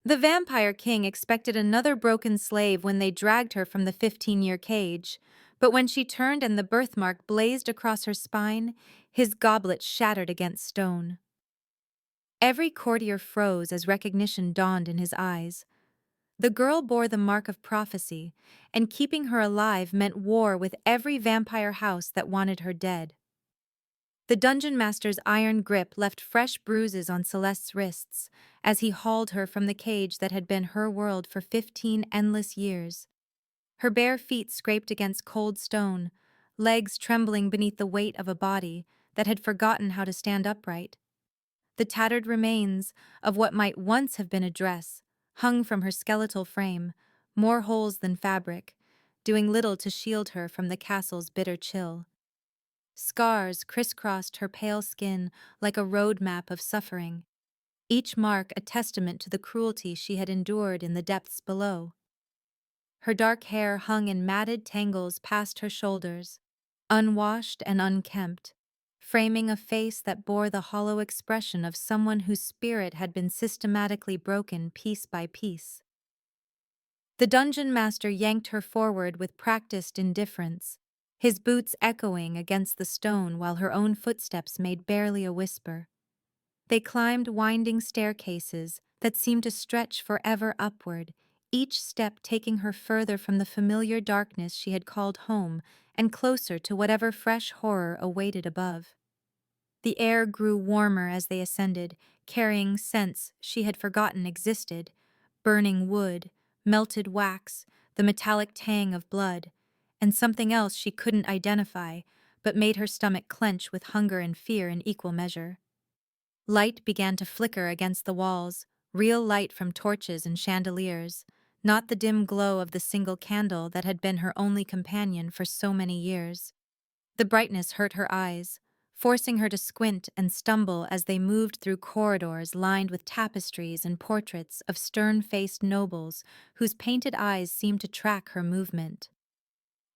The vampire king expected another broken slave when they dragged her from the 15-year cage, but when she turned and the birthmark blazed across her spine, his goblet shattered against stone. Every courtier froze as recognition dawned in his eyes. The girl bore the mark of prophecy, and keeping her alive meant war with every vampire house that wanted her dead. The dungeon master's iron grip left fresh bruises on Celeste's wrists as he hauled her from the cage that had been her world for 15 endless years. Her bare feet scraped against cold stone, legs trembling beneath the weight of a body that had forgotten how to stand upright. The tattered remains of what might once have been a dress hung from her skeletal frame, more holes than fabric, doing little to shield her from the castle's bitter chill. Scars crisscrossed her pale skin like a road map of suffering, each mark a testament to the cruelty she had endured in the depths below. Her dark hair hung in matted tangles past her shoulders, unwashed and unkempt, framing a face that bore the hollow expression of someone whose spirit had been systematically broken piece by piece. The dungeon master yanked her forward with practiced indifference, his boots echoing against the stone while her own footsteps made barely a whisper. They climbed winding staircases that seemed to stretch forever upward, each step taking her further from the familiar darkness she had called home and closer to whatever fresh horror awaited above. The air grew warmer as they ascended, carrying scents she had forgotten existed: burning wood, melted wax, the metallic tang of blood, and something else she couldn't identify, but made her stomach clench with hunger and fear in equal measure. Light began to flicker against the walls, real light from torches and chandeliers, not the dim glow of the single candle that had been her only companion for so many years. The brightness hurt her eyes, forcing her to squint and stumble as they moved through corridors lined with tapestries and portraits of stern-faced nobles whose painted eyes seemed to track her movement.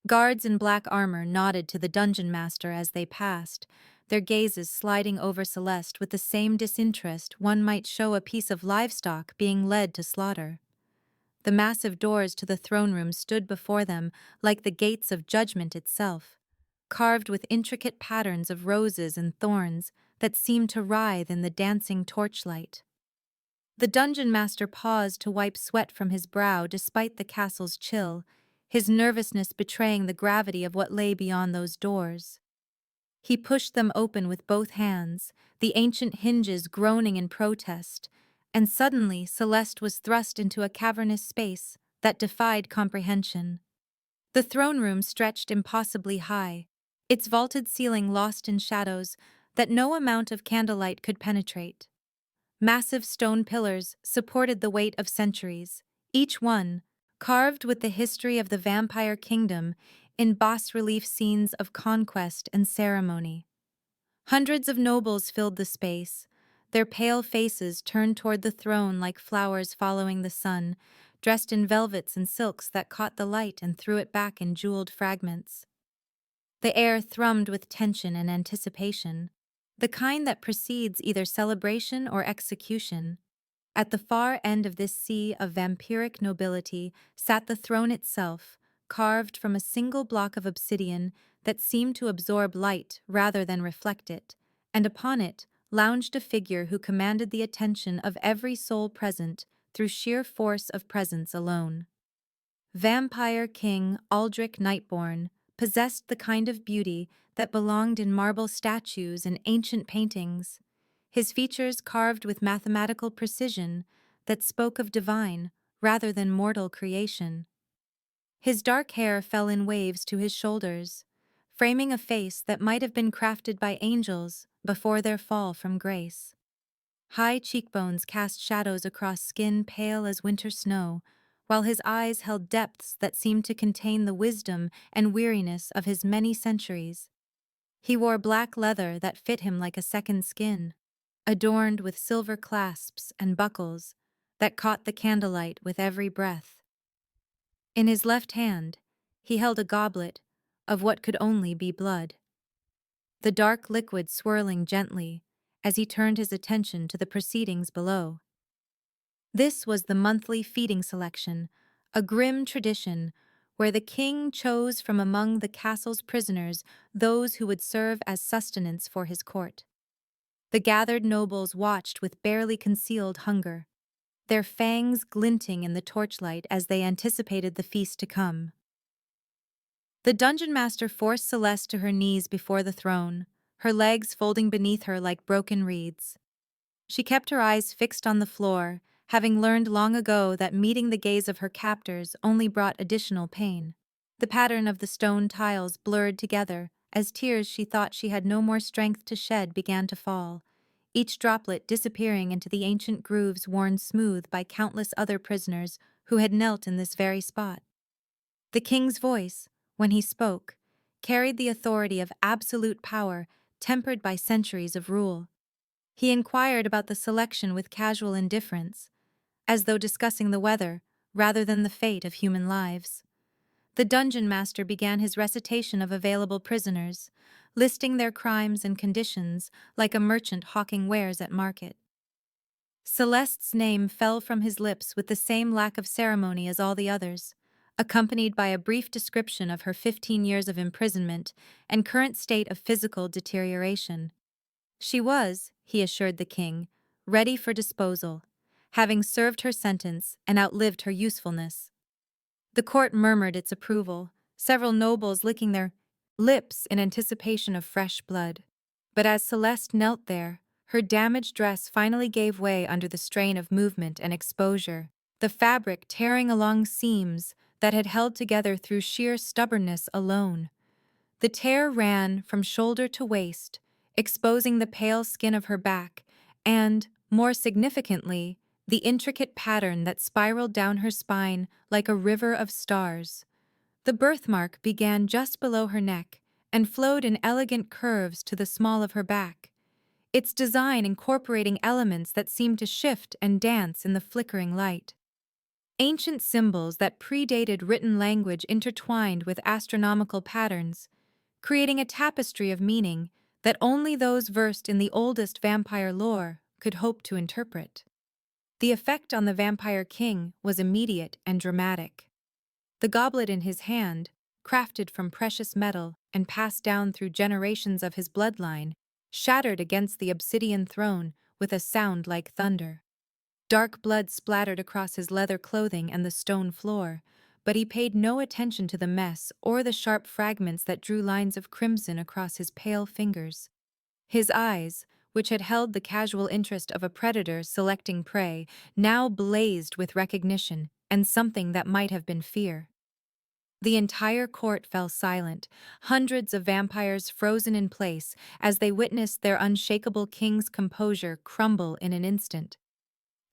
Guards in black armor nodded to the dungeon master as they passed, their gazes sliding over Celeste with the same disinterest one might show a piece of livestock being led to slaughter. The massive doors to the throne room stood before them like the gates of judgment itself, carved with intricate patterns of roses and thorns that seemed to writhe in the dancing torchlight. The dungeon master paused to wipe sweat from his brow despite the castle's chill, his nervousness betraying the gravity of what lay beyond those doors. He pushed them open with both hands, the ancient hinges groaning in protest, and suddenly Celeste was thrust into a cavernous space that defied comprehension. The throne room stretched impossibly high, its vaulted ceiling lost in shadows that no amount of candlelight could penetrate. Massive stone pillars supported the weight of centuries, each one carved with the history of the vampire kingdom in bas-relief scenes of conquest and ceremony. Hundreds of nobles filled the space, their pale faces turned toward the throne like flowers following the sun, dressed in velvets and silks that caught the light and threw it back in jeweled fragments. The air thrummed with tension and anticipation, the kind that precedes either celebration or execution. At the far end of this sea of vampiric nobility sat the throne itself, carved from a single block of obsidian that seemed to absorb light rather than reflect it, and upon it lounged a figure who commanded the attention of every soul present through sheer force of presence alone. Vampire King Aldrich Nightborn possessed the kind of beauty that belonged in marble statues and ancient paintings, his features carved with mathematical precision that spoke of divine rather than mortal creation. His dark hair fell in waves to his shoulders, framing a face that might have been crafted by angels before their fall from grace. High cheekbones cast shadows across skin pale as winter snow, while his eyes held depths that seemed to contain the wisdom and weariness of his many centuries. He wore black leather that fit him like a second skin, adorned with silver clasps and buckles that caught the candlelight with every breath. In his left hand, he held a goblet of what could only be blood, the dark liquid swirling gently as he turned his attention to the proceedings below. This was the monthly feeding selection, a grim tradition where the king chose from among the castle's prisoners those who would serve as sustenance for his court. The gathered nobles watched with barely concealed hunger, their fangs glinting in the torchlight as they anticipated the feast to come. The dungeon master forced Celeste to her knees before the throne, her legs folding beneath her like broken reeds. She kept her eyes fixed on the floor, having learned long ago that meeting the gaze of her captors only brought additional pain. The pattern of the stone tiles blurred together as tears she thought she had no more strength to shed began to fall, each droplet disappearing into the ancient grooves worn smooth by countless other prisoners who had knelt in this very spot. The king's voice, when he spoke, carried the authority of absolute power tempered by centuries of rule. He inquired about the selection with casual indifference, as though discussing the weather rather than the fate of human lives. The dungeon master began his recitation of available prisoners, listing their crimes and conditions like a merchant hawking wares at market. Celeste's name fell from his lips with the same lack of ceremony as all the others, accompanied by a brief description of her 15 years of imprisonment and current state of physical deterioration. She was, he assured the king, ready for disposal, having served her sentence and outlived her usefulness. The court murmured its approval, several nobles licking their lips in anticipation of fresh blood. But as Celeste knelt there, her damaged dress finally gave way under the strain of movement and exposure, the fabric tearing along seams that had held together through sheer stubbornness alone. The tear ran from shoulder to waist, exposing the pale skin of her back and, more significantly, the intricate pattern that spiraled down her spine like a river of stars. The birthmark began just below her neck and flowed in elegant curves to the small of her back, its design incorporating elements that seemed to shift and dance in the flickering light. Ancient symbols that predated written language intertwined with astronomical patterns, creating a tapestry of meaning that only those versed in the oldest vampire lore could hope to interpret. The effect on the vampire king was immediate and dramatic. The goblet in his hand, crafted from precious metal and passed down through generations of his bloodline, shattered against the obsidian throne with a sound like thunder. Dark blood splattered across his leather clothing and the stone floor, but he paid no attention to the mess or the sharp fragments that drew lines of crimson across his pale fingers. His eyes, which had held the casual interest of a predator selecting prey, now blazed with recognition and something that might have been fear. The entire court fell silent, hundreds of vampires frozen in place as they witnessed their unshakable king's composure crumble in an instant.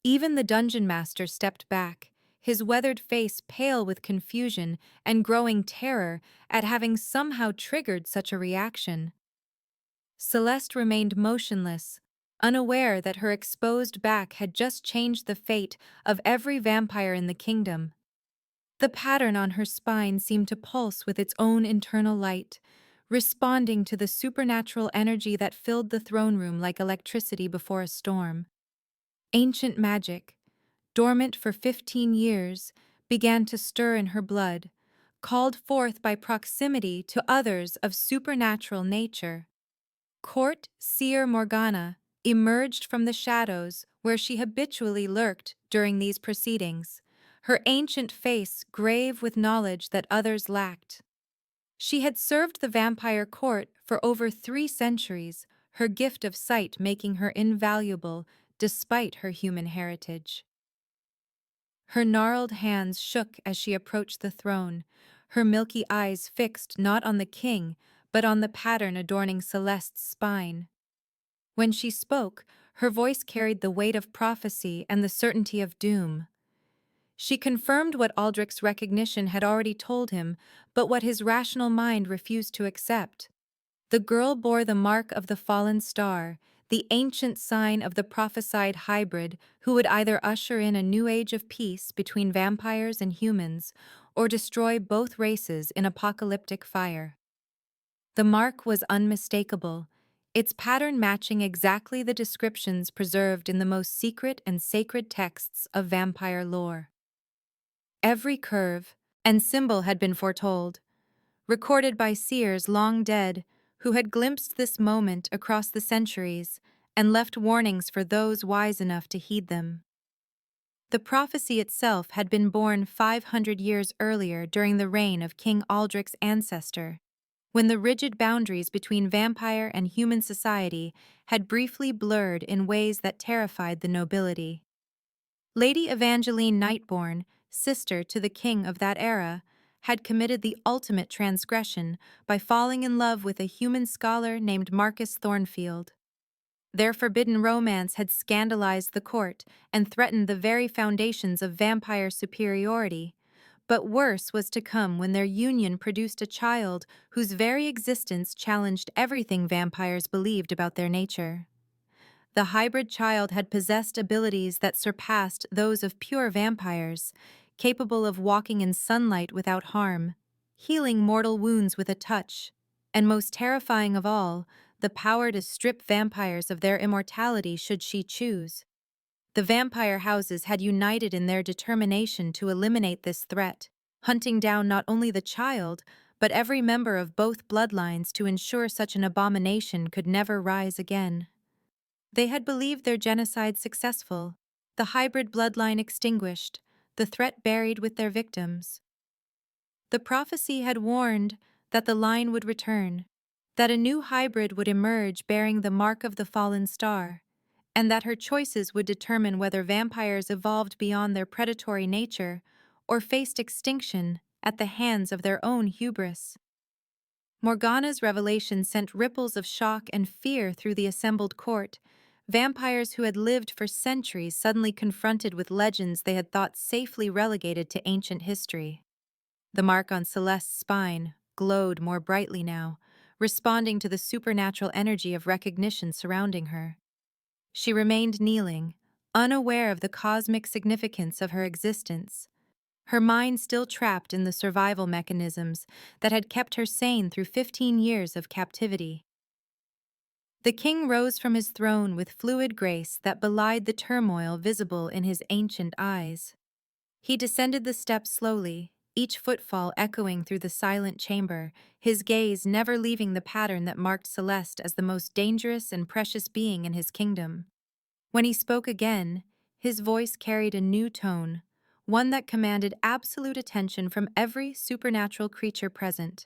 Even the dungeon master stepped back, his weathered face pale with confusion and growing terror at having somehow triggered such a reaction. Celeste remained motionless, unaware that her exposed back had just changed the fate of every vampire in the kingdom. The pattern on her spine seemed to pulse with its own internal light, responding to the supernatural energy that filled the throne room like electricity before a storm. Ancient magic, dormant for 15 years, began to stir in her blood, called forth by proximity to others of supernatural nature. Court seer Morgana emerged from the shadows where she habitually lurked during these proceedings, her ancient face grave with knowledge that others lacked. She had served the vampire court for over 3 centuries, her gift of sight making her invaluable despite her human heritage. Her gnarled hands shook as she approached the throne, her milky eyes fixed not on the king, but on the pattern adorning Celeste's spine. When she spoke, her voice carried the weight of prophecy and the certainty of doom. She confirmed what Aldrich's recognition had already told him, but what his rational mind refused to accept. The girl bore the mark of the fallen star, the ancient sign of the prophesied hybrid who would either usher in a new age of peace between vampires and humans or destroy both races in apocalyptic fire. The mark was unmistakable, its pattern matching exactly the descriptions preserved in the most secret and sacred texts of vampire lore. Every curve and symbol had been foretold, recorded by seers long dead who had glimpsed this moment across the centuries and left warnings for those wise enough to heed them. The prophecy itself had been born 500 years earlier during the reign of King Aldric's ancestor, when the rigid boundaries between vampire and human society had briefly blurred in ways that terrified the nobility. Lady Evangeline Nightborne, sister to the king of that era, had committed the ultimate transgression by falling in love with a human scholar named Marcus Thornfield. Their forbidden romance had scandalized the court and threatened the very foundations of vampire superiority. But worse was to come when their union produced a child whose very existence challenged everything vampires believed about their nature. The hybrid child had possessed abilities that surpassed those of pure vampires, capable of walking in sunlight without harm, healing mortal wounds with a touch, and most terrifying of all, the power to strip vampires of their immortality should she choose. The vampire houses had united in their determination to eliminate this threat, hunting down not only the child, but every member of both bloodlines to ensure such an abomination could never rise again. They had believed their genocide successful, the hybrid bloodline extinguished, the threat buried with their victims. The prophecy had warned that the line would return, that a new hybrid would emerge bearing the mark of the fallen star, and that her choices would determine whether vampires evolved beyond their predatory nature or faced extinction at the hands of their own hubris. Morgana's revelation sent ripples of shock and fear through the assembled court. Vampires who had lived for centuries suddenly confronted with legends they had thought safely relegated to ancient history. The mark on Celeste's spine glowed more brightly now, responding to the supernatural energy of recognition surrounding her. She remained kneeling, unaware of the cosmic significance of her existence, her mind still trapped in the survival mechanisms that had kept her sane through 15 years of captivity. The king rose from his throne with fluid grace that belied the turmoil visible in his ancient eyes. He descended the steps slowly, each footfall echoing through the silent chamber, his gaze never leaving the pattern that marked Celeste as the most dangerous and precious being in his kingdom. When he spoke again, his voice carried a new tone, one that commanded absolute attention from every supernatural creature present.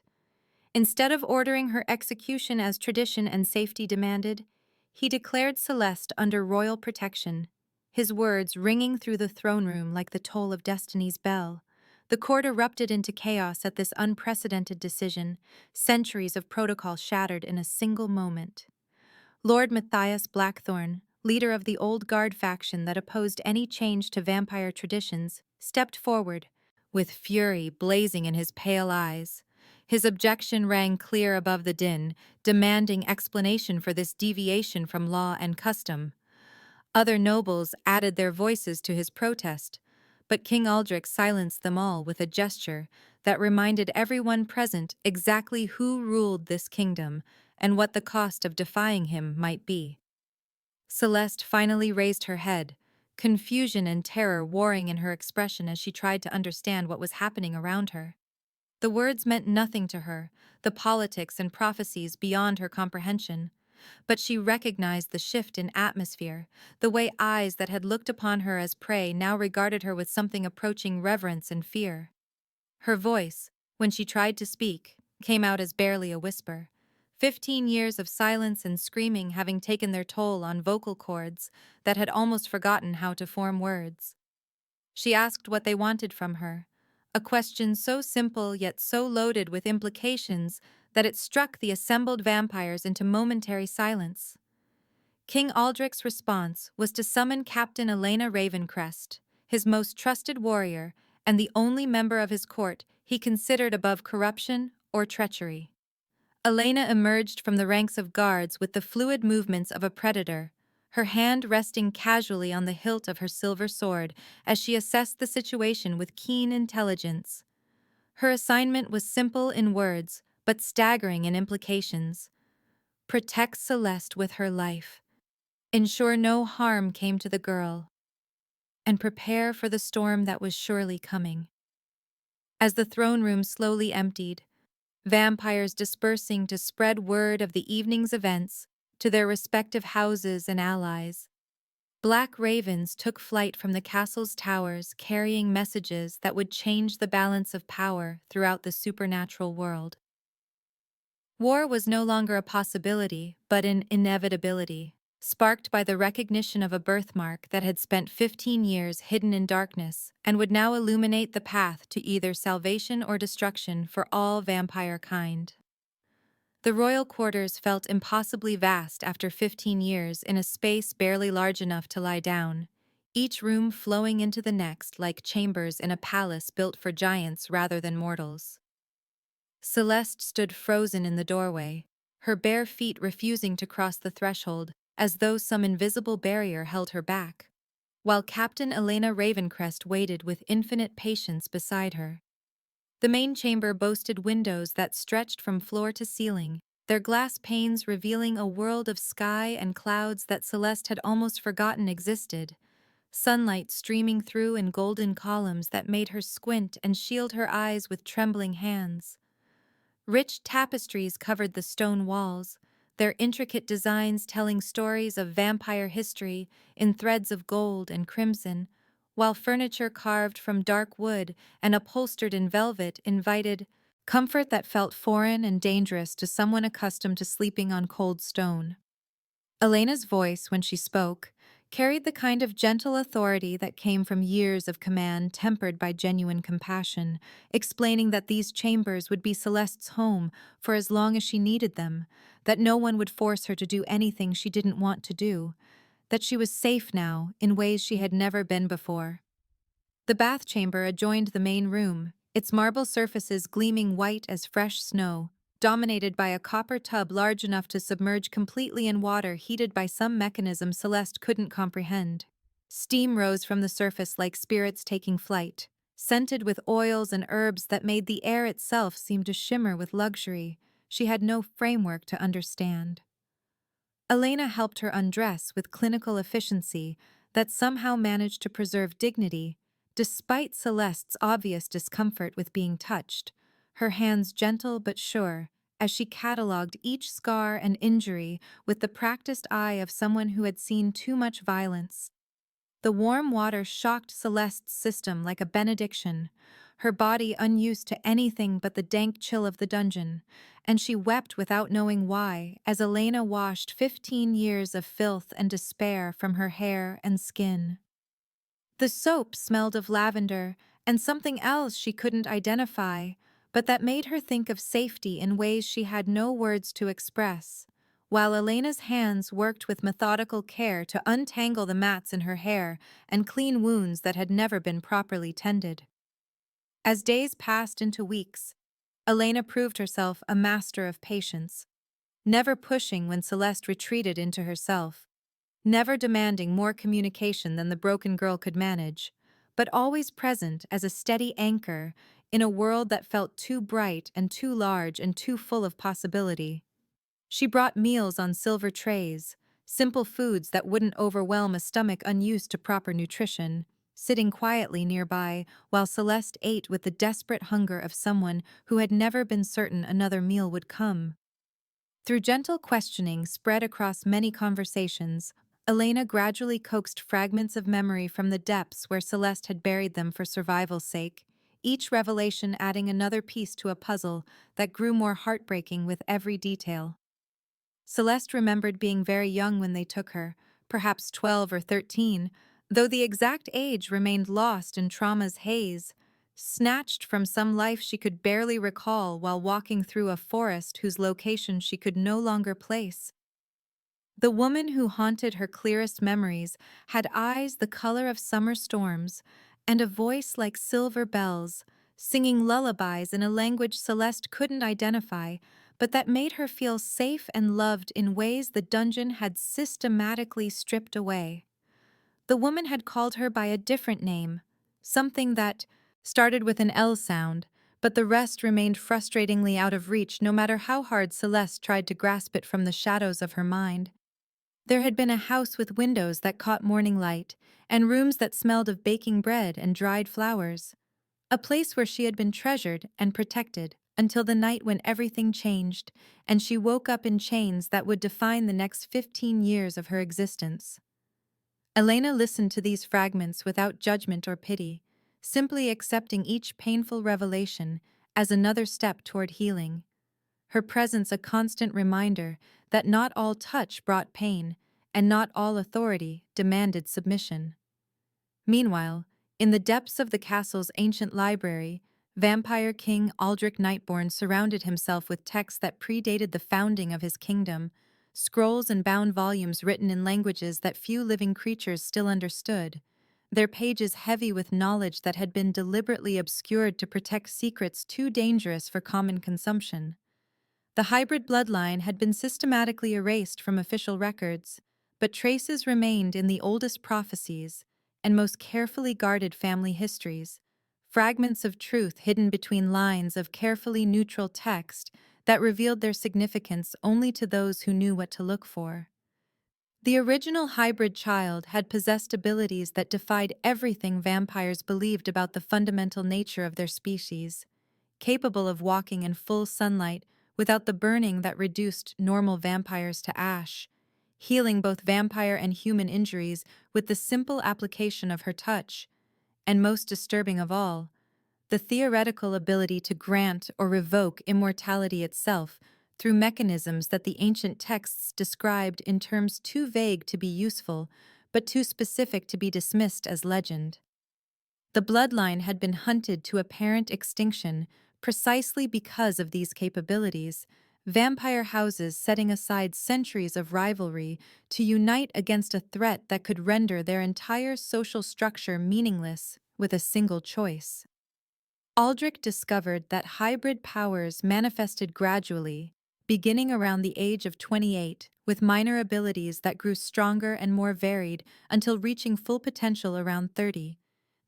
Instead of ordering her execution as tradition and safety demanded, he declared Celeste under royal protection, his words ringing through the throne room like the toll of destiny's bell. The court erupted into chaos at this unprecedented decision, centuries of protocol shattered in a single moment. Lord Matthias Blackthorn, leader of the Old Guard faction that opposed any change to vampire traditions, stepped forward, with fury blazing in his pale eyes. His objection rang clear above the din, demanding explanation for this deviation from law and custom. Other nobles added their voices to his protest, but King Aldrich silenced them all with a gesture that reminded everyone present exactly who ruled this kingdom and what the cost of defying him might be. Celeste finally raised her head, confusion and terror warring in her expression as she tried to understand what was happening around her. The words meant nothing to her, the politics and prophecies beyond her comprehension. But she recognized the shift in atmosphere, the way eyes that had looked upon her as prey now regarded her with something approaching reverence and fear. Her voice, when she tried to speak, came out as barely a whisper. 15 years of silence and screaming having taken their toll on vocal cords that had almost forgotten how to form words. She asked what they wanted from her, a question so simple yet so loaded with implications that it struck the assembled vampires into momentary silence. King Aldrich's response was to summon Captain Elena Ravencrest, his most trusted warrior and the only member of his court he considered above corruption or treachery. Elena emerged from the ranks of guards with the fluid movements of a predator, her hand resting casually on the hilt of her silver sword as she assessed the situation with keen intelligence. Her assignment was simple in words, but staggering in implications. protect Celeste with her life, ensure no harm came to the girl, and prepare for the storm that was surely coming. As the throne room slowly emptied, vampires dispersing to spread word of the evening's events to their respective houses and allies, black ravens took flight from the castle's towers carrying messages that would change the balance of power throughout the supernatural world. War was no longer a possibility, but an inevitability, sparked by the recognition of a birthmark that had spent 15 years hidden in darkness and would now illuminate the path to either salvation or destruction for all vampire kind. The royal quarters felt impossibly vast after 15 years in a space barely large enough to lie down, each room flowing into the next like chambers in a palace built for giants rather than mortals. Celeste stood frozen in the doorway, her bare feet refusing to cross the threshold, as though some invisible barrier held her back, while Captain Elena Ravencrest waited with infinite patience beside her. The main chamber boasted windows that stretched from floor to ceiling, their glass panes revealing a world of sky and clouds that Celeste had almost forgotten existed, sunlight streaming through in golden columns that made her squint and shield her eyes with trembling hands. Rich tapestries covered the stone walls, their intricate designs telling stories of vampire history in threads of gold and crimson, while furniture carved from dark wood and upholstered in velvet invited comfort that felt foreign and dangerous to someone accustomed to sleeping on cold stone. Elena's voice, when she spoke, carried the kind of gentle authority that came from years of command tempered by genuine compassion, explaining that these chambers would be Celeste's home for as long as she needed them, that no one would force her to do anything she didn't want to do, that she was safe now in ways she had never been before. The bath chamber adjoined the main room, its marble surfaces gleaming white as fresh snow, dominated by a copper tub large enough to submerge completely in water heated by some mechanism Celeste couldn't comprehend. Steam rose from the surface like spirits taking flight, scented with oils and herbs that made the air itself seem to shimmer with luxury she had no framework to understand. Elena helped her undress with clinical efficiency that somehow managed to preserve dignity, despite Celeste's obvious discomfort with being touched, her hands gentle but sure, as she catalogued each scar and injury with the practiced eye of someone who had seen too much violence. The warm water shocked Celeste's system like a benediction, her body unused to anything but the dank chill of the dungeon, and she wept without knowing why as Elena washed 15 years of filth and despair from her hair and skin. The soap smelled of lavender and something else she couldn't identify, but that made her think of safety in ways she had no words to express, while Elena's hands worked with methodical care to untangle the mats in her hair and clean wounds that had never been properly tended. As days passed into weeks, Elena proved herself a master of patience, never pushing when Celeste retreated into herself, never demanding more communication than the broken girl could manage, but always present as a steady anchor in a world that felt too bright and too large and too full of possibility. She brought meals on silver trays, simple foods that wouldn't overwhelm a stomach unused to proper nutrition, sitting quietly nearby while Celeste ate with the desperate hunger of someone who had never been certain another meal would come. Through gentle questioning spread across many conversations, Elena gradually coaxed fragments of memory from the depths where Celeste had buried them for survival's sake, each revelation adding another piece to a puzzle that grew more heartbreaking with every detail. Celeste remembered being very young when they took her, perhaps 12 or 13, though the exact age remained lost in trauma's haze, snatched from some life she could barely recall while walking through a forest whose location she could no longer place. The woman who haunted her clearest memories had eyes the color of summer storms and a voice like silver bells, singing lullabies in a language Celeste couldn't identify, but that made her feel safe and loved in ways the dungeon had systematically stripped away. The woman had called her by a different name, something that started with an L sound, but the rest remained frustratingly out of reach no matter how hard Celeste tried to grasp it from the shadows of her mind. There had been a house with windows that caught morning light, and rooms that smelled of baking bread and dried flowers. A place where she had been treasured and protected until the night when everything changed, and she woke up in chains that would define the next 15 years of her existence. Elena listened to these fragments without judgment or pity, simply accepting each painful revelation as another step toward healing. Her presence a constant reminder that not all touch brought pain, and not all authority demanded submission. Meanwhile, in the depths of the castle's ancient library, vampire king Aldrich Nightborn surrounded himself with texts that predated the founding of his kingdom, scrolls and bound volumes written in languages that few living creatures still understood, their pages heavy with knowledge that had been deliberately obscured to protect secrets too dangerous for common consumption. The hybrid bloodline had been systematically erased from official records, but traces remained in the oldest prophecies and most carefully guarded family histories, fragments of truth hidden between lines of carefully neutral text that revealed their significance only to those who knew what to look for. The original hybrid child had possessed abilities that defied everything vampires believed about the fundamental nature of their species, capable of walking in full sunlight without the burning that reduced normal vampires to ash, healing both vampire and human injuries with the simple application of her touch, and most disturbing of all, the theoretical ability to grant or revoke immortality itself through mechanisms that the ancient texts described in terms too vague to be useful, but too specific to be dismissed as legend. The bloodline had been hunted to apparent extinction precisely because of these capabilities, vampire houses setting aside centuries of rivalry to unite against a threat that could render their entire social structure meaningless with a single choice. Aldrich discovered that hybrid powers manifested gradually, beginning around the age of 28, with minor abilities that grew stronger and more varied until reaching full potential around 30,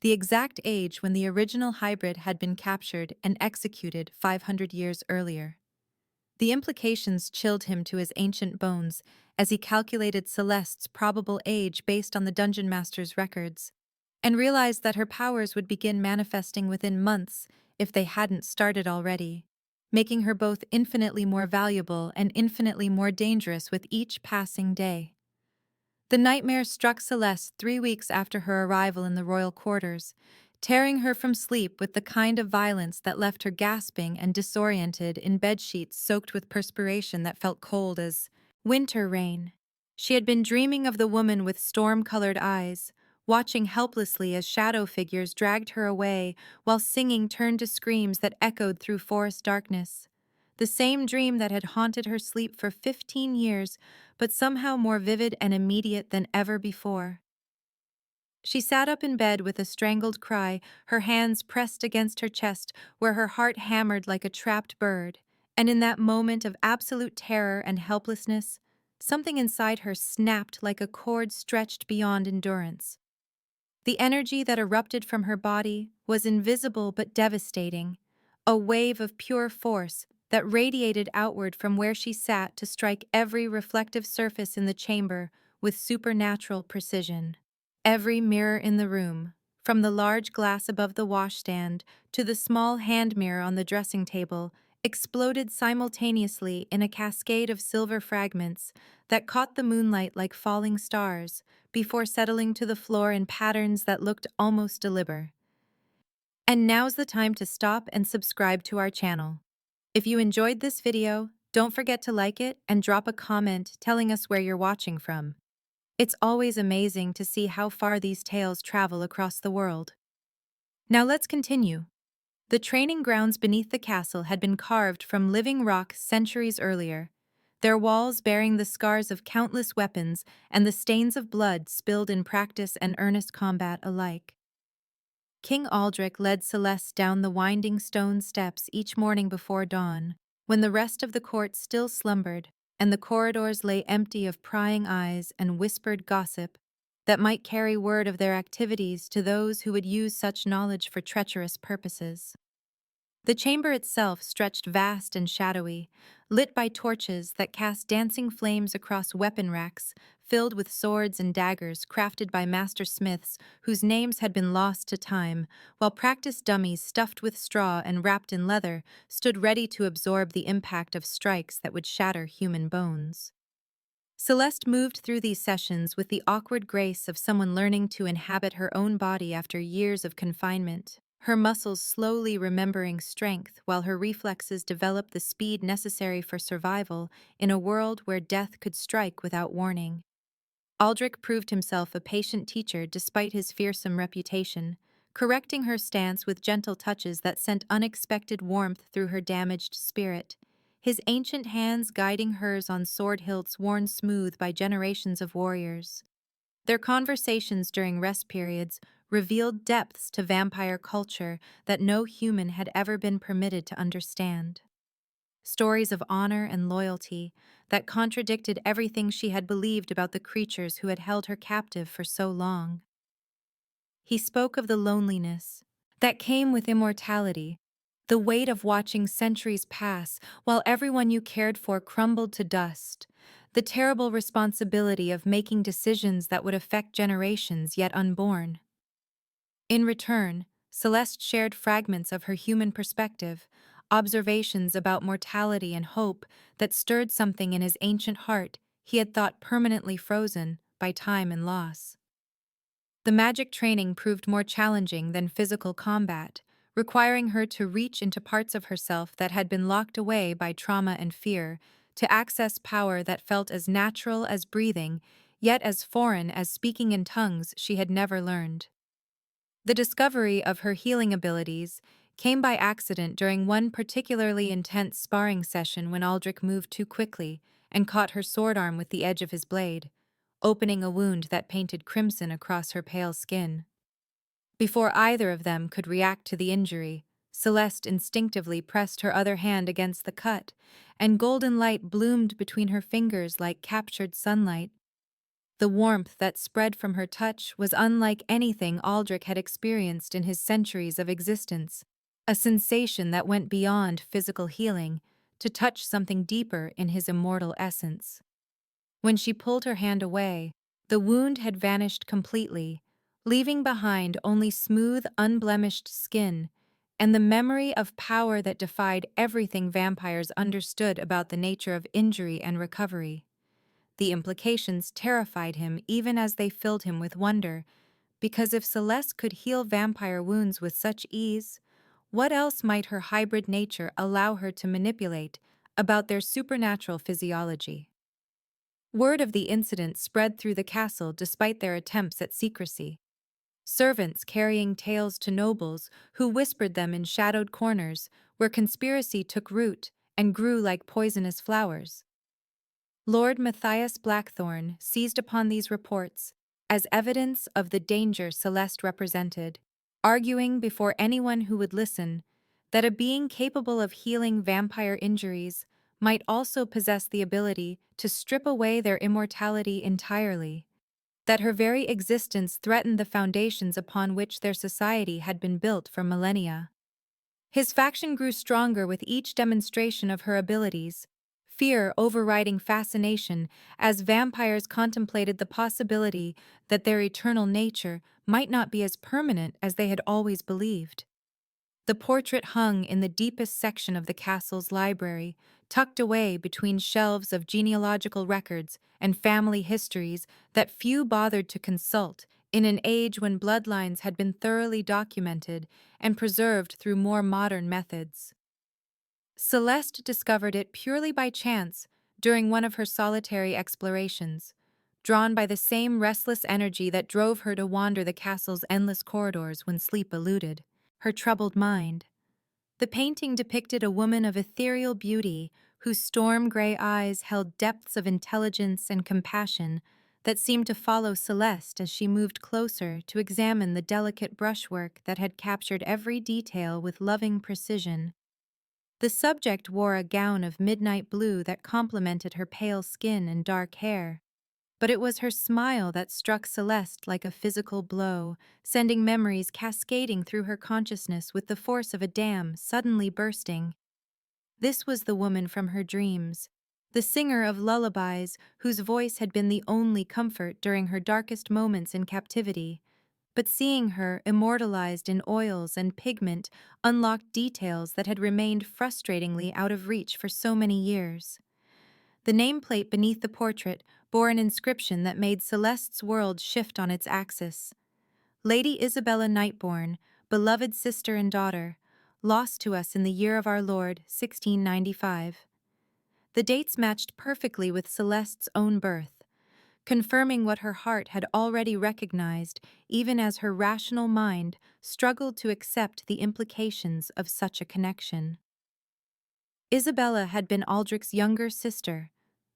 the exact age when the original hybrid had been captured and executed 500 years earlier. The implications chilled him to his ancient bones as he calculated Celeste's probable age based on the Dungeon Master's records, and realized that her powers would begin manifesting within months if they hadn't started already, making her both infinitely more valuable and infinitely more dangerous with each passing day. The nightmare struck Celeste 3 weeks after her arrival in the royal quarters, tearing her from sleep with the kind of violence that left her gasping and disoriented in bedsheets soaked with perspiration that felt cold as winter rain. She had been dreaming of the woman with storm-colored eyes, watching helplessly as shadow figures dragged her away while singing turned to screams that echoed through forest darkness. The same dream that had haunted her sleep for 15 years, but somehow more vivid and immediate than ever before. She sat up in bed with a strangled cry, her hands pressed against her chest where her heart hammered like a trapped bird, and in that moment of absolute terror and helplessness, something inside her snapped like a cord stretched beyond endurance. The energy that erupted from her body was invisible but devastating, a wave of pure force that radiated outward from where she sat to strike every reflective surface in the chamber with supernatural precision. Every mirror in the room, from the large glass above the washstand to the small hand mirror on the dressing table, exploded simultaneously in a cascade of silver fragments that caught the moonlight like falling stars before settling to the floor in patterns that looked almost deliberate. And now's the time to stop and subscribe to our channel. If you enjoyed this video, don't forget to like it and drop a comment telling us where you're watching from. It's always amazing to see how far these tales travel across the world. Now let's continue. The training grounds beneath the castle had been carved from living rock centuries earlier, their walls bearing the scars of countless weapons and the stains of blood spilled in practice and earnest combat alike. King Aldrich led Celeste down the winding stone steps each morning before dawn, when the rest of the court still slumbered, and the corridors lay empty of prying eyes and whispered gossip that might carry word of their activities to those who would use such knowledge for treacherous purposes. The chamber itself stretched vast and shadowy, lit by torches that cast dancing flames across weapon racks, filled with swords and daggers crafted by master smiths whose names had been lost to time, while practiced dummies stuffed with straw and wrapped in leather stood ready to absorb the impact of strikes that would shatter human bones. Celeste moved through these sessions with the awkward grace of someone learning to inhabit her own body after years of confinement, her muscles slowly remembering strength while her reflexes developed the speed necessary for survival in a world where death could strike without warning. Aldrich proved himself a patient teacher despite his fearsome reputation, correcting her stance with gentle touches that sent unexpected warmth through her damaged spirit, his ancient hands guiding hers on sword hilts worn smooth by generations of warriors. Their conversations during rest periods revealed depths to vampire culture that no human had ever been permitted to understand. Stories of honor and loyalty that contradicted everything she had believed about the creatures who had held her captive for so long. He spoke of the loneliness that came with immortality, the weight of watching centuries pass while everyone you cared for crumbled to dust, the terrible responsibility of making decisions that would affect generations yet unborn. In return, Celeste shared fragments of her human perspective, observations about mortality and hope that stirred something in his ancient heart he had thought permanently frozen by time and loss. The magic training proved more challenging than physical combat, requiring her to reach into parts of herself that had been locked away by trauma and fear, to access power that felt as natural as breathing, yet as foreign as speaking in tongues she had never learned. The discovery of her healing abilities came by accident during one particularly intense sparring session when Aldrich moved too quickly and caught her sword arm with the edge of his blade, opening a wound that painted crimson across her pale skin. Before either of them could react to the injury, Celeste instinctively pressed her other hand against the cut, and golden light bloomed between her fingers like captured sunlight. The warmth that spread from her touch was unlike anything Aldrich had experienced in his centuries of existence, a sensation that went beyond physical healing to touch something deeper in his immortal essence. When she pulled her hand away, the wound had vanished completely, leaving behind only smooth, unblemished skin and the memory of power that defied everything vampires understood about the nature of injury and recovery. The implications terrified him even as they filled him with wonder, because if Celeste could heal vampire wounds with such ease, what else might her hybrid nature allow her to manipulate about their supernatural physiology? Word of the incident spread through the castle despite their attempts at secrecy. Servants carrying tales to nobles who whispered them in shadowed corners where conspiracy took root and grew like poisonous flowers. Lord Matthias Blackthorne seized upon these reports as evidence of the danger Celeste represented, arguing before anyone who would listen that a being capable of healing vampire injuries might also possess the ability to strip away their immortality entirely, that her very existence threatened the foundations upon which their society had been built for millennia. His faction grew stronger with each demonstration of her abilities, fear overriding fascination as vampires contemplated the possibility that their eternal nature might not be as permanent as they had always believed. The portrait hung in the deepest section of the castle's library, tucked away between shelves of genealogical records and family histories that few bothered to consult in an age when bloodlines had been thoroughly documented and preserved through more modern methods. Celeste discovered it purely by chance during one of her solitary explorations, drawn by the same restless energy that drove her to wander the castle's endless corridors when sleep eluded her troubled mind. The painting depicted a woman of ethereal beauty whose storm-gray eyes held depths of intelligence and compassion that seemed to follow Celeste as she moved closer to examine the delicate brushwork that had captured every detail with loving precision. The subject wore a gown of midnight blue that complemented her pale skin and dark hair, But it was her smile that struck Celeste like a physical blow, sending memories cascading through her consciousness with the force of a dam suddenly bursting. This was the woman from her dreams, the singer of lullabies whose voice had been the only comfort during her darkest moments in captivity. But seeing her immortalized in oils and pigment unlocked details that had remained frustratingly out of reach for so many years. The nameplate beneath the portrait bore an inscription that made Celeste's world shift on its axis. Lady Isabella Nightborn, beloved sister and daughter, lost to us in the year of our Lord, 1695. The dates matched perfectly with Celeste's own birth, confirming what her heart had already recognized, even as her rational mind struggled to accept the implications of such a connection. Isabella had been Aldrich's younger sister,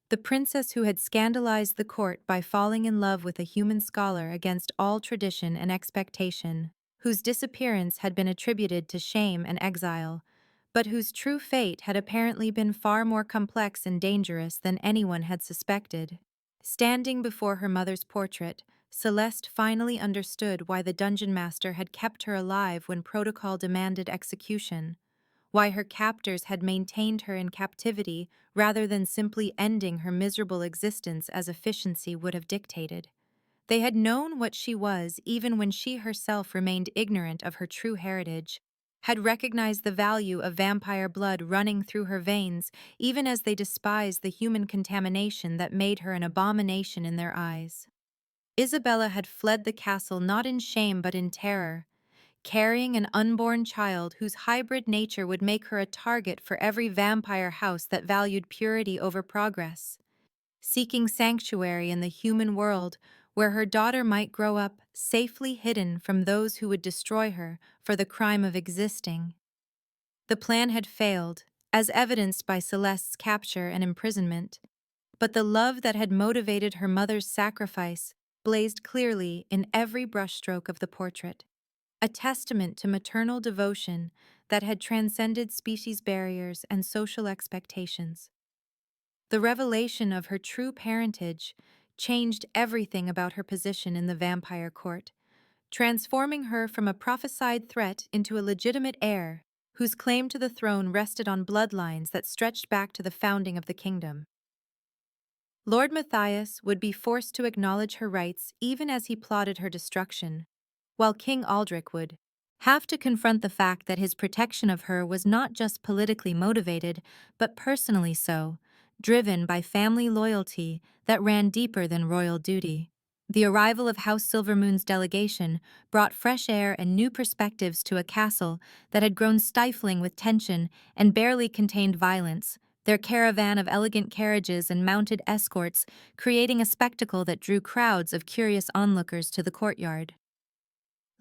the princess who had scandalized the court by falling in love with a human scholar against all tradition and expectation, whose disappearance had been attributed to shame and exile, but whose true fate had apparently been far more complex and dangerous than anyone had suspected. Standing before her mother's portrait, Celeste finally understood why the dungeon master had kept her alive when protocol demanded execution, why her captors had maintained her in captivity rather than simply ending her miserable existence as efficiency would have dictated. They had known what she was even when she herself remained ignorant of her true heritage, had recognized the value of vampire blood running through her veins even as they despised the human contamination that made her an abomination in their eyes. Isabella had fled the castle not in shame but in terror, carrying an unborn child whose hybrid nature would make her a target for every vampire house that valued purity over progress, seeking sanctuary in the human world where her daughter might grow up safely hidden from those who would destroy her for the crime of existing. The plan had failed, as evidenced by Celeste's capture and imprisonment, but the love that had motivated her mother's sacrifice blazed clearly in every brushstroke of the portrait, a testament to maternal devotion that had transcended species barriers and social expectations. The revelation of her true parentage changed everything about her position in the vampire court, transforming her from a prophesied threat into a legitimate heir whose claim to the throne rested on bloodlines that stretched back to the founding of the kingdom. Lord Matthias would be forced to acknowledge her rights even as he plotted her destruction, while King Aldrich would have to confront the fact that his protection of her was not just politically motivated, but personally so, driven by family loyalty that ran deeper than royal duty. The arrival of House Silvermoon's delegation brought fresh air and new perspectives to a castle that had grown stifling with tension and barely contained violence, their caravan of elegant carriages and mounted escorts creating a spectacle that drew crowds of curious onlookers to the courtyard.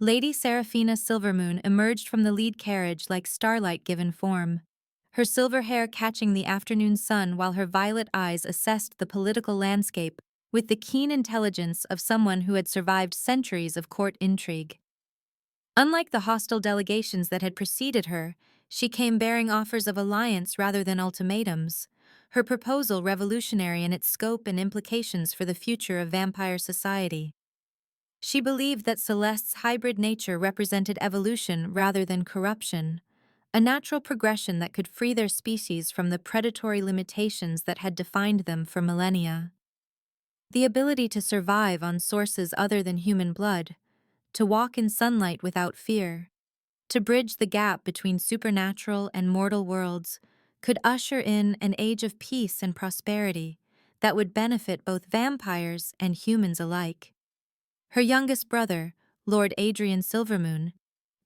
Lady Seraphina Silvermoon emerged from the lead carriage like starlight given form, her silver hair catching the afternoon sun while her violet eyes assessed the political landscape with the keen intelligence of someone who had survived centuries of court intrigue. Unlike the hostile delegations that had preceded her, she came bearing offers of alliance rather than ultimatums, her proposal revolutionary in its scope and implications for the future of vampire society. She believed that Celeste's hybrid nature represented evolution rather than corruption, a natural progression that could free their species from the predatory limitations that had defined them for millennia. The ability to survive on sources other than human blood, to walk in sunlight without fear, to bridge the gap between supernatural and mortal worlds, could usher in an age of peace and prosperity that would benefit both vampires and humans alike. Her youngest brother, Lord Adrian Silvermoon,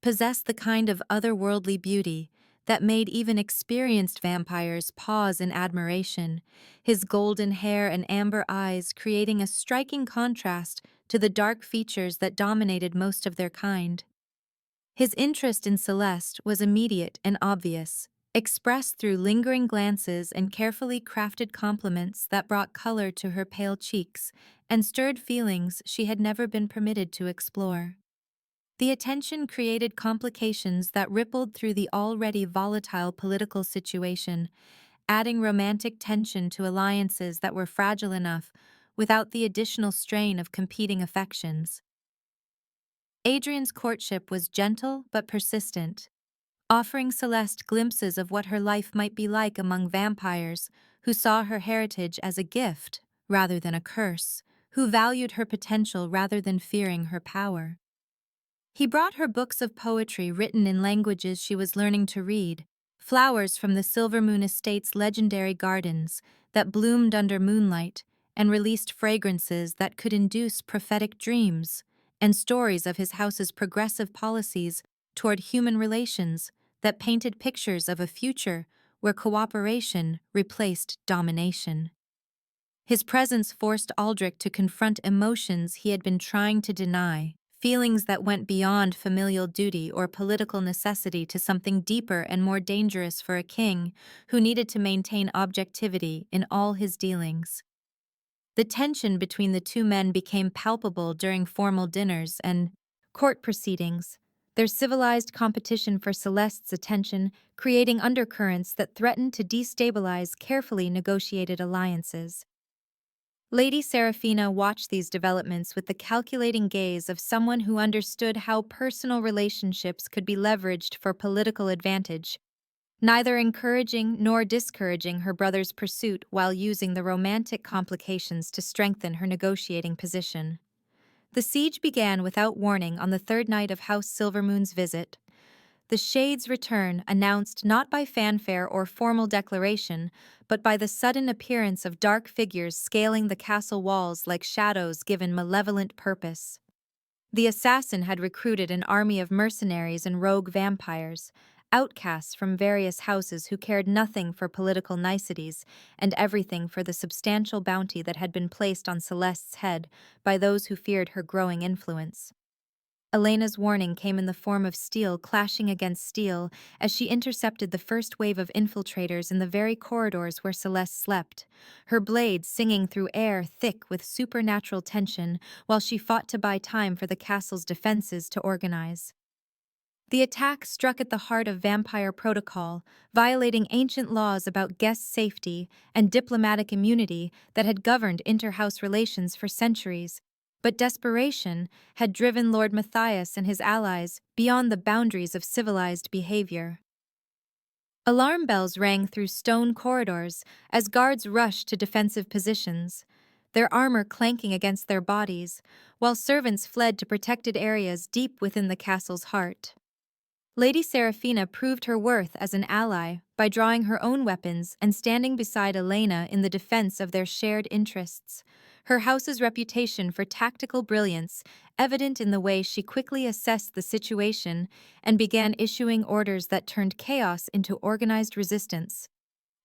possessed the kind of otherworldly beauty that made even experienced vampires pause in admiration, his golden hair and amber eyes creating a striking contrast to the dark features that dominated most of their kind. His interest in Celeste was immediate and obvious, expressed through lingering glances and carefully crafted compliments that brought color to her pale cheeks and stirred feelings she had never been permitted to explore. The attention created complications that rippled through the already volatile political situation, adding romantic tension to alliances that were fragile enough without the additional strain of competing affections. Adrian's courtship was gentle but persistent, offering Celeste glimpses of what her life might be like among vampires who saw her heritage as a gift rather than a curse, who valued her potential rather than fearing her power. He brought her books of poetry written in languages she was learning to read, flowers from the Silvermoon Estate's legendary gardens that bloomed under moonlight and released fragrances that could induce prophetic dreams, and stories of his house's progressive policies toward human relations that painted pictures of a future where cooperation replaced domination. His presence forced Aldrich to confront emotions he had been trying to deny, feelings that went beyond familial duty or political necessity to something deeper and more dangerous for a king who needed to maintain objectivity in all his dealings. The tension between the two men became palpable during formal dinners and court proceedings, their civilized competition for Celeste's attention creating undercurrents that threatened to destabilize carefully negotiated alliances. Lady Seraphina watched these developments with the calculating gaze of someone who understood how personal relationships could be leveraged for political advantage, neither encouraging nor discouraging her brother's pursuit while using the romantic complications to strengthen her negotiating position. The siege began without warning on the third night of House Silvermoon's visit. The Shade's return announced not by fanfare or formal declaration, but by the sudden appearance of dark figures scaling the castle walls like shadows given malevolent purpose. The assassin had recruited an army of mercenaries and rogue vampires, outcasts from various houses who cared nothing for political niceties and everything for the substantial bounty that had been placed on Celeste's head by those who feared her growing influence. Elena's warning came in the form of steel clashing against steel as she intercepted the first wave of infiltrators in the very corridors where Celeste slept, her blades singing through air thick with supernatural tension while she fought to buy time for the castle's defenses to organize. The attack struck at the heart of vampire protocol, violating ancient laws about guest safety and diplomatic immunity that had governed inter-house relations for centuries. But desperation had driven Lord Matthias and his allies beyond the boundaries of civilized behavior. Alarm bells rang through stone corridors as guards rushed to defensive positions, their armor clanking against their bodies, while servants fled to protected areas deep within the castle's heart. Lady Seraphina proved her worth as an ally by drawing her own weapons and standing beside Elena in the defense of their shared interests, her house's reputation for tactical brilliance evident in the way she quickly assessed the situation and began issuing orders that turned chaos into organized resistance.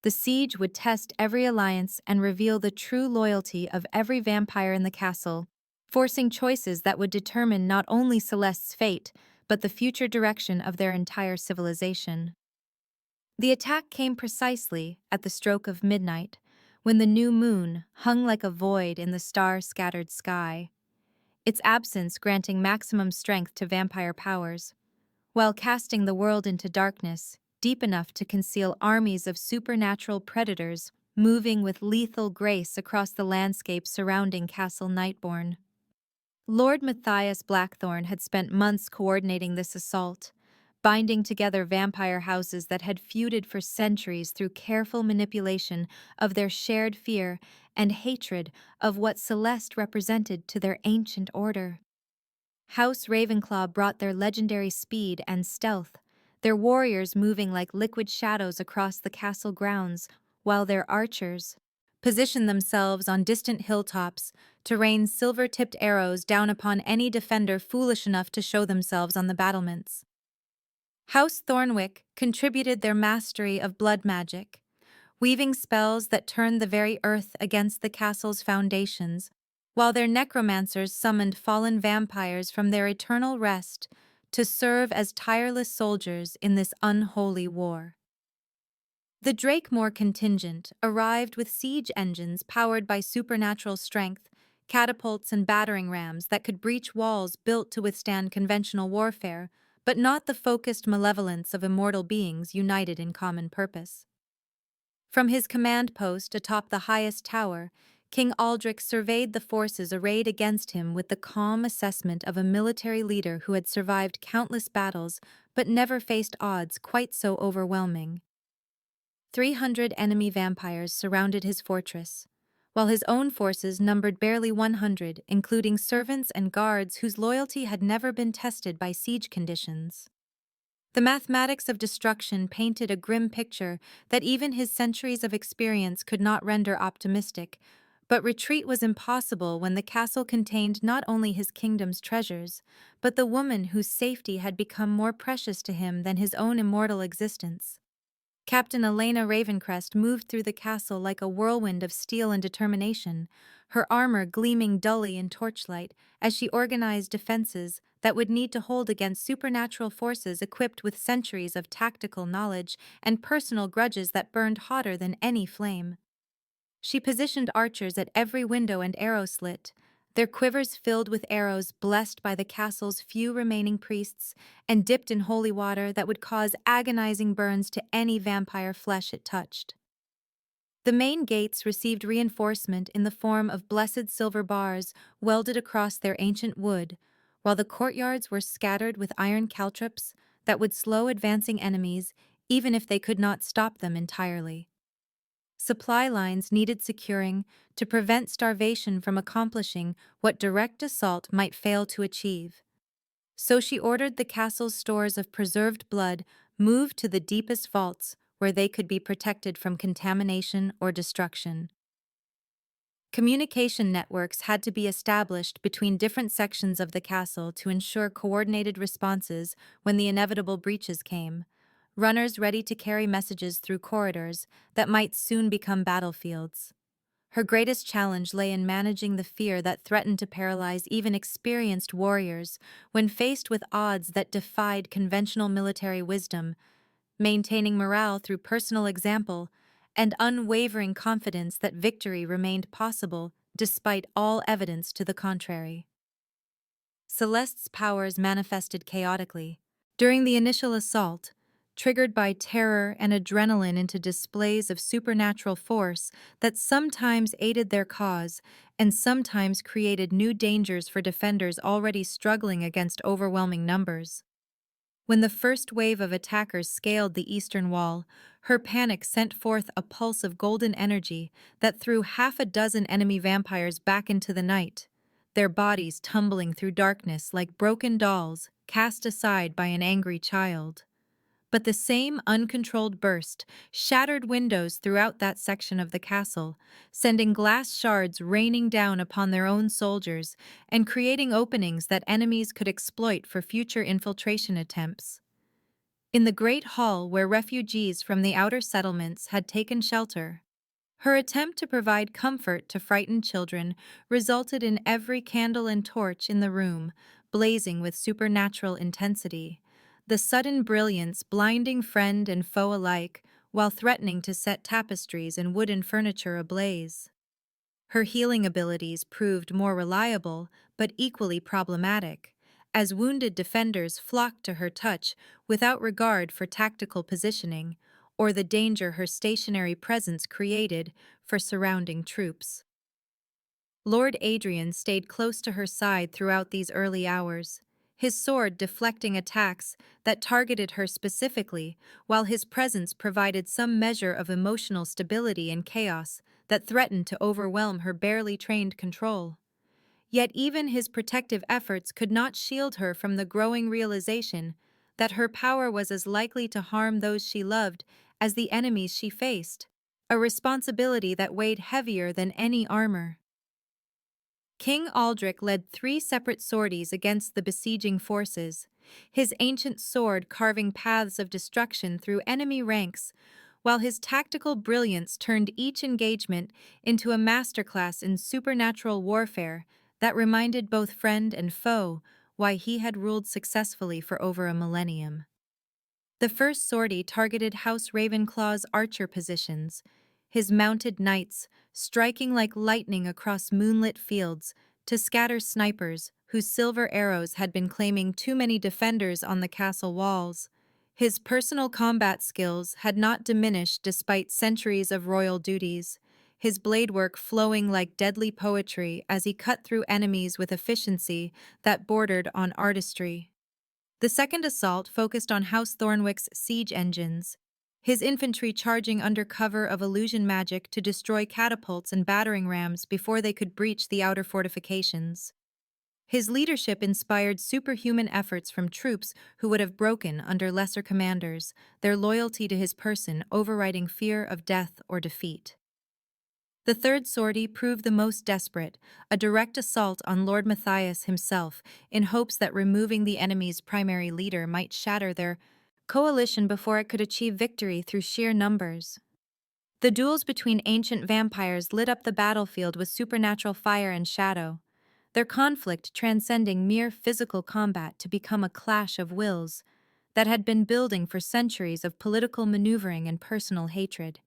The siege would test every alliance and reveal the true loyalty of every vampire in the castle, forcing choices that would determine not only Celeste's fate, but the future direction of their entire civilization. The attack came precisely at the stroke of midnight, when the new moon hung like a void in the star-scattered sky, its absence granting maximum strength to vampire powers, while casting the world into darkness, deep enough to conceal armies of supernatural predators moving with lethal grace across the landscape surrounding Castle Nightborn. Lord Matthias Blackthorn had spent months coordinating this assault, binding together vampire houses that had feuded for centuries through careful manipulation of their shared fear and hatred of what Celeste represented to their ancient order. House Ravenclaw brought their legendary speed and stealth, their warriors moving like liquid shadows across the castle grounds, while their archers positioned themselves on distant hilltops to rain silver-tipped arrows down upon any defender foolish enough to show themselves on the battlements. House Thornwick contributed their mastery of blood magic, weaving spells that turned the very earth against the castle's foundations, while their necromancers summoned fallen vampires from their eternal rest to serve as tireless soldiers in this unholy war. The Drakemore contingent arrived with siege engines powered by supernatural strength, catapults and battering rams that could breach walls built to withstand conventional warfare, but not the focused malevolence of immortal beings united in common purpose. From his command post atop the highest tower, King Aldrich surveyed the forces arrayed against him with the calm assessment of a military leader who had survived countless battles but never faced odds quite so overwhelming. 300 enemy vampires surrounded his fortress, while his own forces numbered barely 100, including servants and guards whose loyalty had never been tested by siege conditions. The mathematics of destruction painted a grim picture that even his centuries of experience could not render optimistic, but retreat was impossible when the castle contained not only his kingdom's treasures, but the woman whose safety had become more precious to him than his own immortal existence. Captain Elena Ravencrest moved through the castle like a whirlwind of steel and determination, her armor gleaming dully in torchlight as she organized defenses that would need to hold against supernatural forces equipped with centuries of tactical knowledge and personal grudges that burned hotter than any flame. She positioned archers at every window and arrow slit, their quivers filled with arrows blessed by the castle's few remaining priests and dipped in holy water that would cause agonizing burns to any vampire flesh it touched. The main gates received reinforcement in the form of blessed silver bars welded across their ancient wood, while the courtyards were scattered with iron caltrops that would slow advancing enemies even if they could not stop them entirely. Supply lines needed securing to prevent starvation from accomplishing what direct assault might fail to achieve. So she ordered the castle's stores of preserved blood moved to the deepest vaults where they could be protected from contamination or destruction. Communication networks had to be established between different sections of the castle to ensure coordinated responses when the inevitable breaches came. Runners ready to carry messages through corridors that might soon become battlefields. Her greatest challenge lay in managing the fear that threatened to paralyze even experienced warriors when faced with odds that defied conventional military wisdom, maintaining morale through personal example and unwavering confidence that victory remained possible despite all evidence to the contrary. Celeste's powers manifested chaotically. During the initial assault, triggered by terror and adrenaline into displays of supernatural force that sometimes aided their cause and sometimes created new dangers for defenders already struggling against overwhelming numbers. When the first wave of attackers scaled the eastern wall, her panic sent forth a pulse of golden energy that threw half a dozen enemy vampires back into the night, their bodies tumbling through darkness like broken dolls cast aside by an angry child. But the same uncontrolled burst shattered windows throughout that section of the castle, sending glass shards raining down upon their own soldiers and creating openings that enemies could exploit for future infiltration attempts. In the great hall where refugees from the outer settlements had taken shelter, her attempt to provide comfort to frightened children resulted in every candle and torch in the room blazing with supernatural intensity, the sudden brilliance blinding friend and foe alike while threatening to set tapestries and wooden furniture ablaze. Her healing abilities proved more reliable but equally problematic, as wounded defenders flocked to her touch without regard for tactical positioning or the danger her stationary presence created for surrounding troops. Lord Adrian stayed close to her side throughout these early hours, his sword deflecting attacks that targeted her specifically, while his presence provided some measure of emotional stability in chaos that threatened to overwhelm her barely trained control. Yet even his protective efforts could not shield her from the growing realization that her power was as likely to harm those she loved as the enemies she faced, a responsibility that weighed heavier than any armor. King Aldrich led 3 separate sorties against the besieging forces, his ancient sword carving paths of destruction through enemy ranks, while his tactical brilliance turned each engagement into a masterclass in supernatural warfare that reminded both friend and foe why he had ruled successfully for over a millennium. The first sortie targeted House Ravenclaw's archer positions, his mounted knights striking like lightning across moonlit fields to scatter snipers whose silver arrows had been claiming too many defenders on the castle walls. His personal combat skills had not diminished despite centuries of royal duties, his blade work flowing like deadly poetry as he cut through enemies with efficiency that bordered on artistry. The second assault focused on House Thornwick's siege engines, his infantry charging under cover of illusion magic to destroy catapults and battering rams before they could breach the outer fortifications. His leadership inspired superhuman efforts from troops who would have broken under lesser commanders, their loyalty to his person overriding fear of death or defeat. The third sortie proved the most desperate, a direct assault on Lord Matthias himself, in hopes that removing the enemy's primary leader might shatter their coalition before it could achieve victory through sheer numbers. The duels between ancient vampires lit up the battlefield with supernatural fire and shadow, their conflict transcending mere physical combat to become a clash of wills that had been building for centuries of political maneuvering and personal hatred.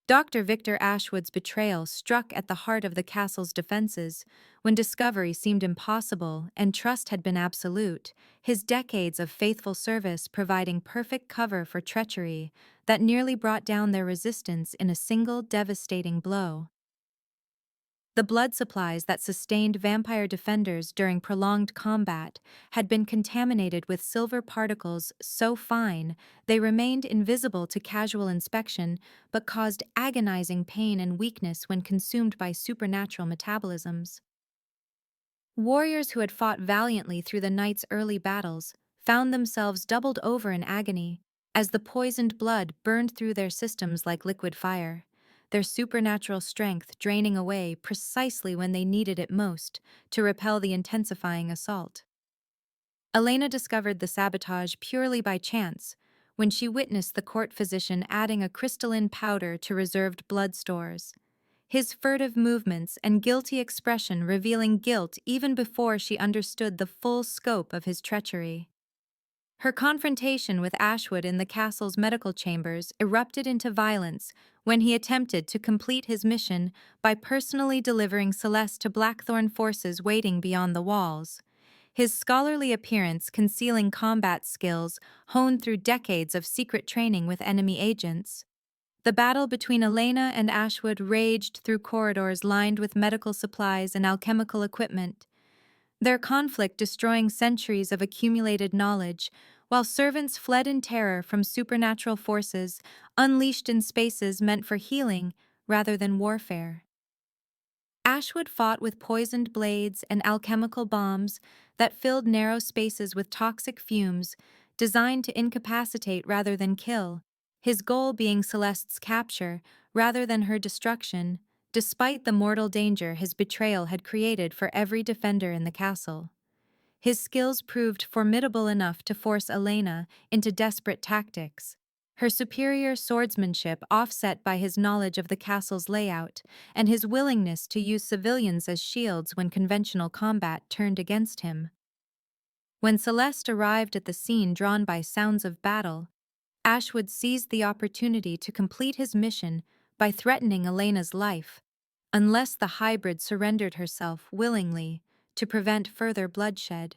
Dr. Victor Ashwood's betrayal struck at the heart of the castle's defenses. When discovery seemed impossible and trust had been absolute, his decades of faithful service providing perfect cover for treachery that nearly brought down their resistance in a single devastating blow. The blood supplies that sustained vampire defenders during prolonged combat had been contaminated with silver particles so fine they remained invisible to casual inspection but caused agonizing pain and weakness when consumed by supernatural metabolisms. Warriors who had fought valiantly through the night's early battles found themselves doubled over in agony as the poisoned blood burned through their systems like liquid fire, their supernatural strength draining away precisely when they needed it most to repel the intensifying assault. Elena discovered the sabotage purely by chance when she witnessed the court physician adding a crystalline powder to reserved blood stores, his furtive movements and guilty expression revealing guilt even before she understood the full scope of his treachery. Her confrontation with Ashwood in the castle's medical chambers erupted into violence when he attempted to complete his mission by personally delivering Celeste to Blackthorn forces waiting beyond the walls, his scholarly appearance concealing combat skills honed through decades of secret training with enemy agents. The battle between Elena and Ashwood raged through corridors lined with medical supplies and alchemical equipment, their conflict destroying centuries of accumulated knowledge, while servants fled in terror from supernatural forces unleashed in spaces meant for healing rather than warfare. Ashwood fought with poisoned blades and alchemical bombs that filled narrow spaces with toxic fumes designed to incapacitate rather than kill, his goal being Celeste's capture rather than her destruction, despite the mortal danger his betrayal had created for every defender in the castle. His skills proved formidable enough to force Elena into desperate tactics, her superior swordsmanship offset by his knowledge of the castle's layout and his willingness to use civilians as shields when conventional combat turned against him. When Celeste arrived at the scene drawn by sounds of battle, Ashwood seized the opportunity to complete his mission by threatening Elena's life, unless the hybrid surrendered herself willingly to prevent further bloodshed.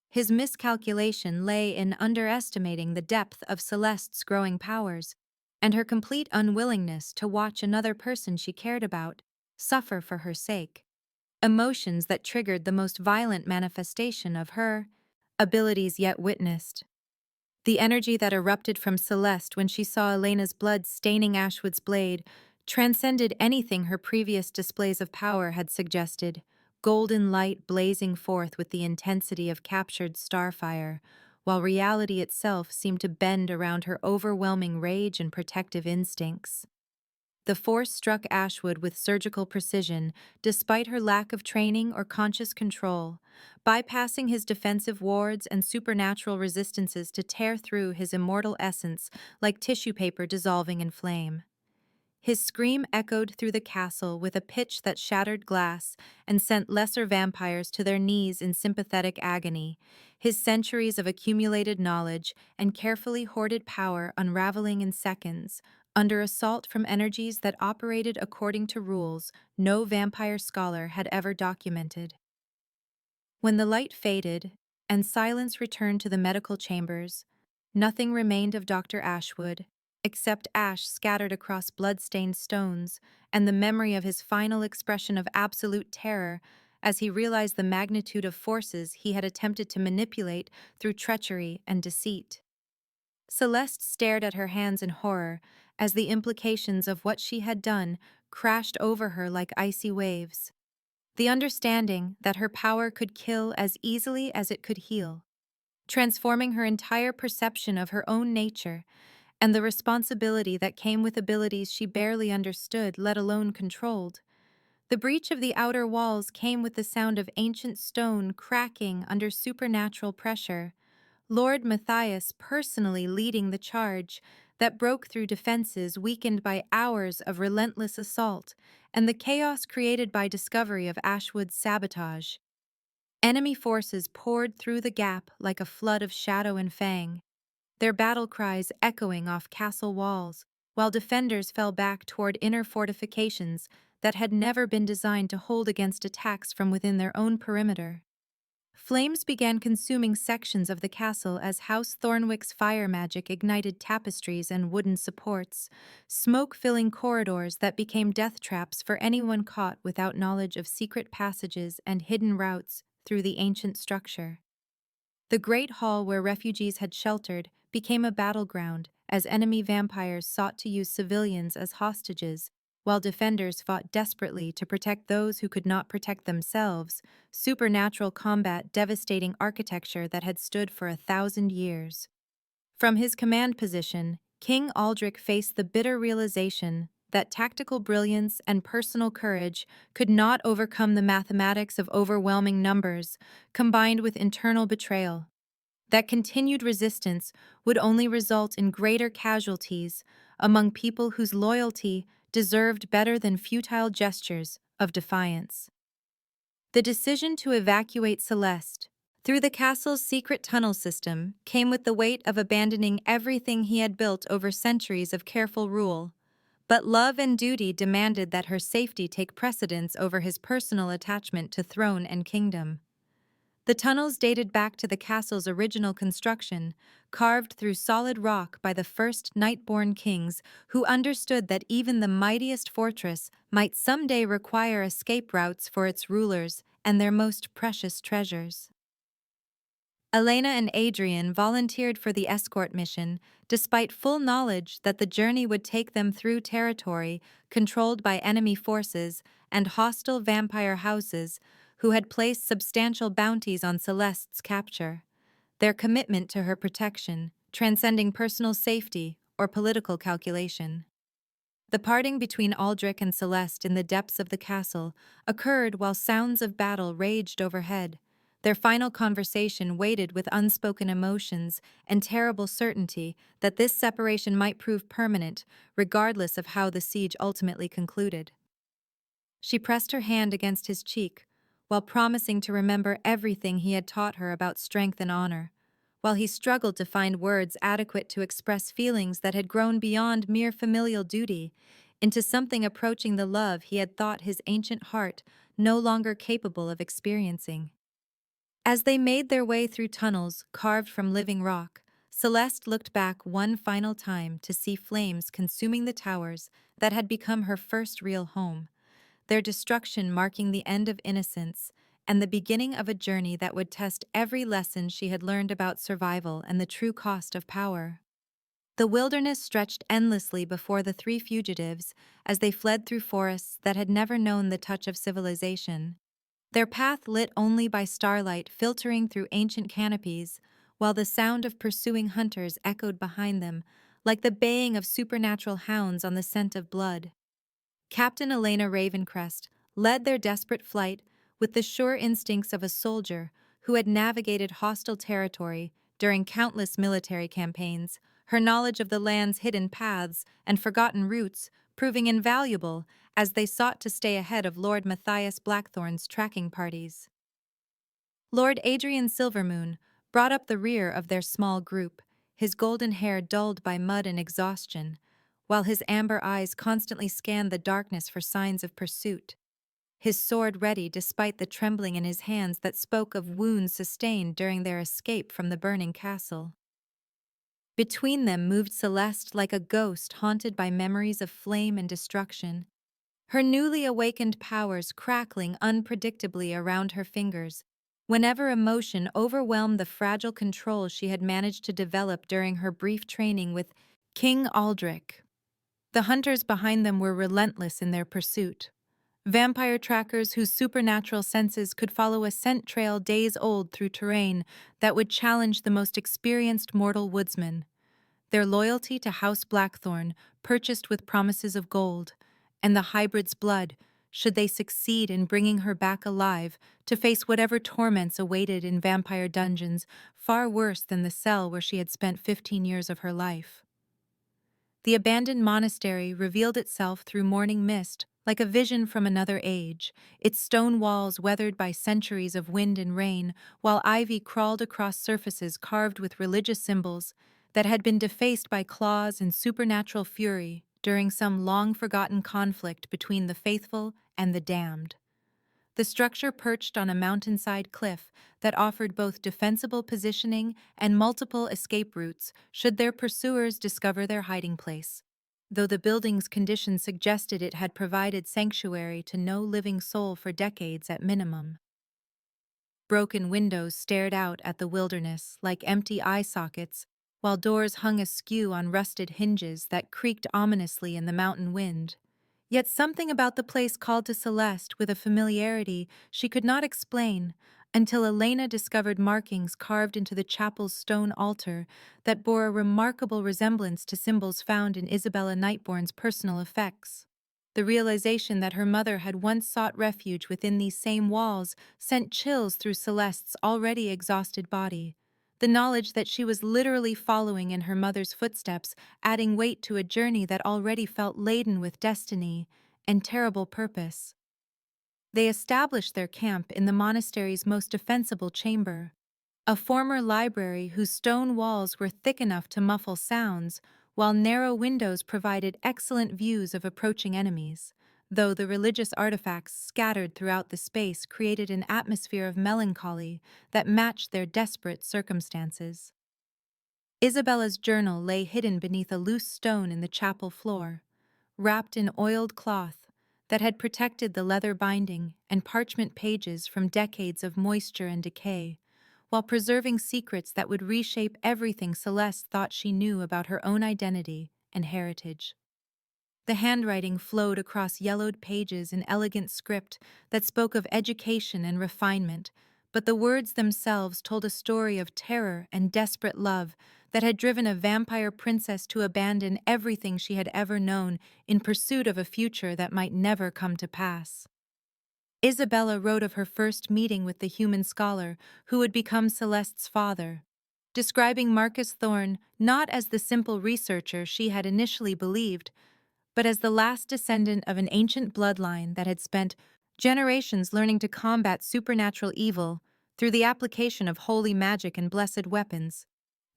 His miscalculation lay in underestimating the depth of Celeste's growing powers and her complete unwillingness to watch another person she cared about suffer for her sake, emotions that triggered the most violent manifestation of her abilities yet witnessed. The energy that erupted from Celeste when she saw Elena's blood staining Ashwood's blade transcended anything her previous displays of power had suggested, golden light blazing forth with the intensity of captured starfire, while reality itself seemed to bend around her overwhelming rage and protective instincts. The force struck Ashwood with surgical precision, despite her lack of training or conscious control, bypassing his defensive wards and supernatural resistances to tear through his immortal essence like tissue paper dissolving in flame. His scream echoed through the castle with a pitch that shattered glass and sent lesser vampires to their knees in sympathetic agony, his centuries of accumulated knowledge and carefully hoarded power unraveling in seconds, under assault from energies that operated according to rules no vampire scholar had ever documented. When the light faded and silence returned to the medical chambers, nothing remained of Dr. Ashwood except ash scattered across blood-stained stones and the memory of his final expression of absolute terror as he realized the magnitude of forces he had attempted to manipulate through treachery and deceit. Celeste stared at her hands in horror as the implications of what she had done crashed over her like icy waves. The understanding that her power could kill as easily as it could heal, transforming her entire perception of her own nature, and the responsibility that came with abilities she barely understood, let alone controlled. The breach of the outer walls came with the sound of ancient stone cracking under supernatural pressure, Lord Matthias personally leading the charge that broke through defenses weakened by hours of relentless assault and the chaos created by discovery of Ashwood's sabotage. Enemy forces poured through the gap like a flood of shadow and fang, their battle cries echoing off castle walls, while defenders fell back toward inner fortifications that had never been designed to hold against attacks from within their own perimeter. Flames began consuming sections of the castle as House Thornwick's fire magic ignited tapestries and wooden supports, smoke filling corridors that became death traps for anyone caught without knowledge of secret passages and hidden routes through the ancient structure. The great hall where refugees had sheltered became a battleground as enemy vampires sought to use civilians as hostages, while defenders fought desperately to protect those who could not protect themselves, supernatural combat devastating architecture that had stood for 1,000 years. From his command position, King Aldrich faced the bitter realization that tactical brilliance and personal courage could not overcome the mathematics of overwhelming numbers, combined with internal betrayal. That continued resistance would only result in greater casualties among people whose loyalty deserved better than futile gestures of defiance. The decision to evacuate Celeste through the castle's secret tunnel system came with the weight of abandoning everything he had built over centuries of careful rule. But love and duty demanded that her safety take precedence over his personal attachment to throne and kingdom. The tunnels dated back to the castle's original construction, carved through solid rock by the first Nightborn kings who understood that even the mightiest fortress might someday require escape routes for its rulers and their most precious treasures. Elena and Adrian volunteered for the escort mission, despite full knowledge that the journey would take them through territory controlled by enemy forces and hostile vampire houses who had placed substantial bounties on Celeste's capture. Their commitment to her protection, transcending personal safety or political calculation. The parting between Aldrich and Celeste in the depths of the castle occurred while sounds of battle raged overhead. Their final conversation weighted with unspoken emotions and terrible certainty that this separation might prove permanent, regardless of how the siege ultimately concluded. She pressed her hand against his cheek, while promising to remember everything he had taught her about strength and honor, while he struggled to find words adequate to express feelings that had grown beyond mere familial duty into something approaching the love he had thought his ancient heart no longer capable of experiencing. As they made their way through tunnels carved from living rock, Celeste looked back one final time to see flames consuming the towers that had become her first real home, their destruction marking the end of innocence and the beginning of a journey that would test every lesson she had learned about survival and the true cost of power. The wilderness stretched endlessly before the three fugitives as they fled through forests that had never known the touch of civilization. Their path lit only by starlight filtering through ancient canopies, while the sound of pursuing hunters echoed behind them, like the baying of supernatural hounds on the scent of blood. Captain Elena Ravencrest led their desperate flight with the sure instincts of a soldier who had navigated hostile territory during countless military campaigns, her knowledge of the land's hidden paths and forgotten routes proving invaluable as they sought to stay ahead of Lord Matthias Blackthorn's tracking parties. Lord Adrian Silvermoon brought up the rear of their small group, his golden hair dulled by mud and exhaustion, while his amber eyes constantly scanned the darkness for signs of pursuit, his sword ready despite the trembling in his hands that spoke of wounds sustained during their escape from the burning castle. Between them moved Celeste like a ghost haunted by memories of flame and destruction, her newly awakened powers crackling unpredictably around her fingers whenever emotion overwhelmed the fragile control she had managed to develop during her brief training with King Aldrich. The hunters behind them were relentless in their pursuit. Vampire trackers whose supernatural senses could follow a scent trail days old through terrain that would challenge the most experienced mortal woodsman. Their loyalty to House Blackthorn, purchased with promises of gold, and the hybrid's blood, should they succeed in bringing her back alive to face whatever torments awaited in vampire dungeons far worse than the cell where she had spent 15 years of her life. The abandoned monastery revealed itself through morning mist, like a vision from another age, its stone walls weathered by centuries of wind and rain, while ivy crawled across surfaces carved with religious symbols that had been defaced by claws and supernatural fury during some long-forgotten conflict between the faithful and the damned. The structure perched on a mountainside cliff that offered both defensible positioning and multiple escape routes should their pursuers discover their hiding place, though the building's condition suggested it had provided sanctuary to no living soul for decades at minimum. Broken windows stared out at the wilderness like empty eye sockets, while doors hung askew on rusted hinges that creaked ominously in the mountain wind. Yet something about the place called to Celeste with a familiarity she could not explain until Elena discovered markings carved into the chapel's stone altar that bore a remarkable resemblance to symbols found in Isabella Nightborn's personal effects. The realization that her mother had once sought refuge within these same walls sent chills through Celeste's already exhausted body. The knowledge that she was literally following in her mother's footsteps, adding weight to a journey that already felt laden with destiny and terrible purpose. They established their camp in the monastery's most defensible chamber, a former library whose stone walls were thick enough to muffle sounds, while narrow windows provided excellent views of approaching enemies, though the religious artifacts scattered throughout the space created an atmosphere of melancholy that matched their desperate circumstances. Isabella's journal lay hidden beneath a loose stone in the chapel floor, wrapped in oiled cloth that had protected the leather binding and parchment pages from decades of moisture and decay, while preserving secrets that would reshape everything Celeste thought she knew about her own identity and heritage. The handwriting flowed across yellowed pages in elegant script that spoke of education and refinement, but the words themselves told a story of terror and desperate love that had driven a vampire princess to abandon everything she had ever known in pursuit of a future that might never come to pass. Isabella wrote of her first meeting with the human scholar who would become Celeste's father, describing Marcus Thorne not as the simple researcher she had initially believed, but as the last descendant of an ancient bloodline that had spent generations learning to combat supernatural evil through the application of holy magic and blessed weapons.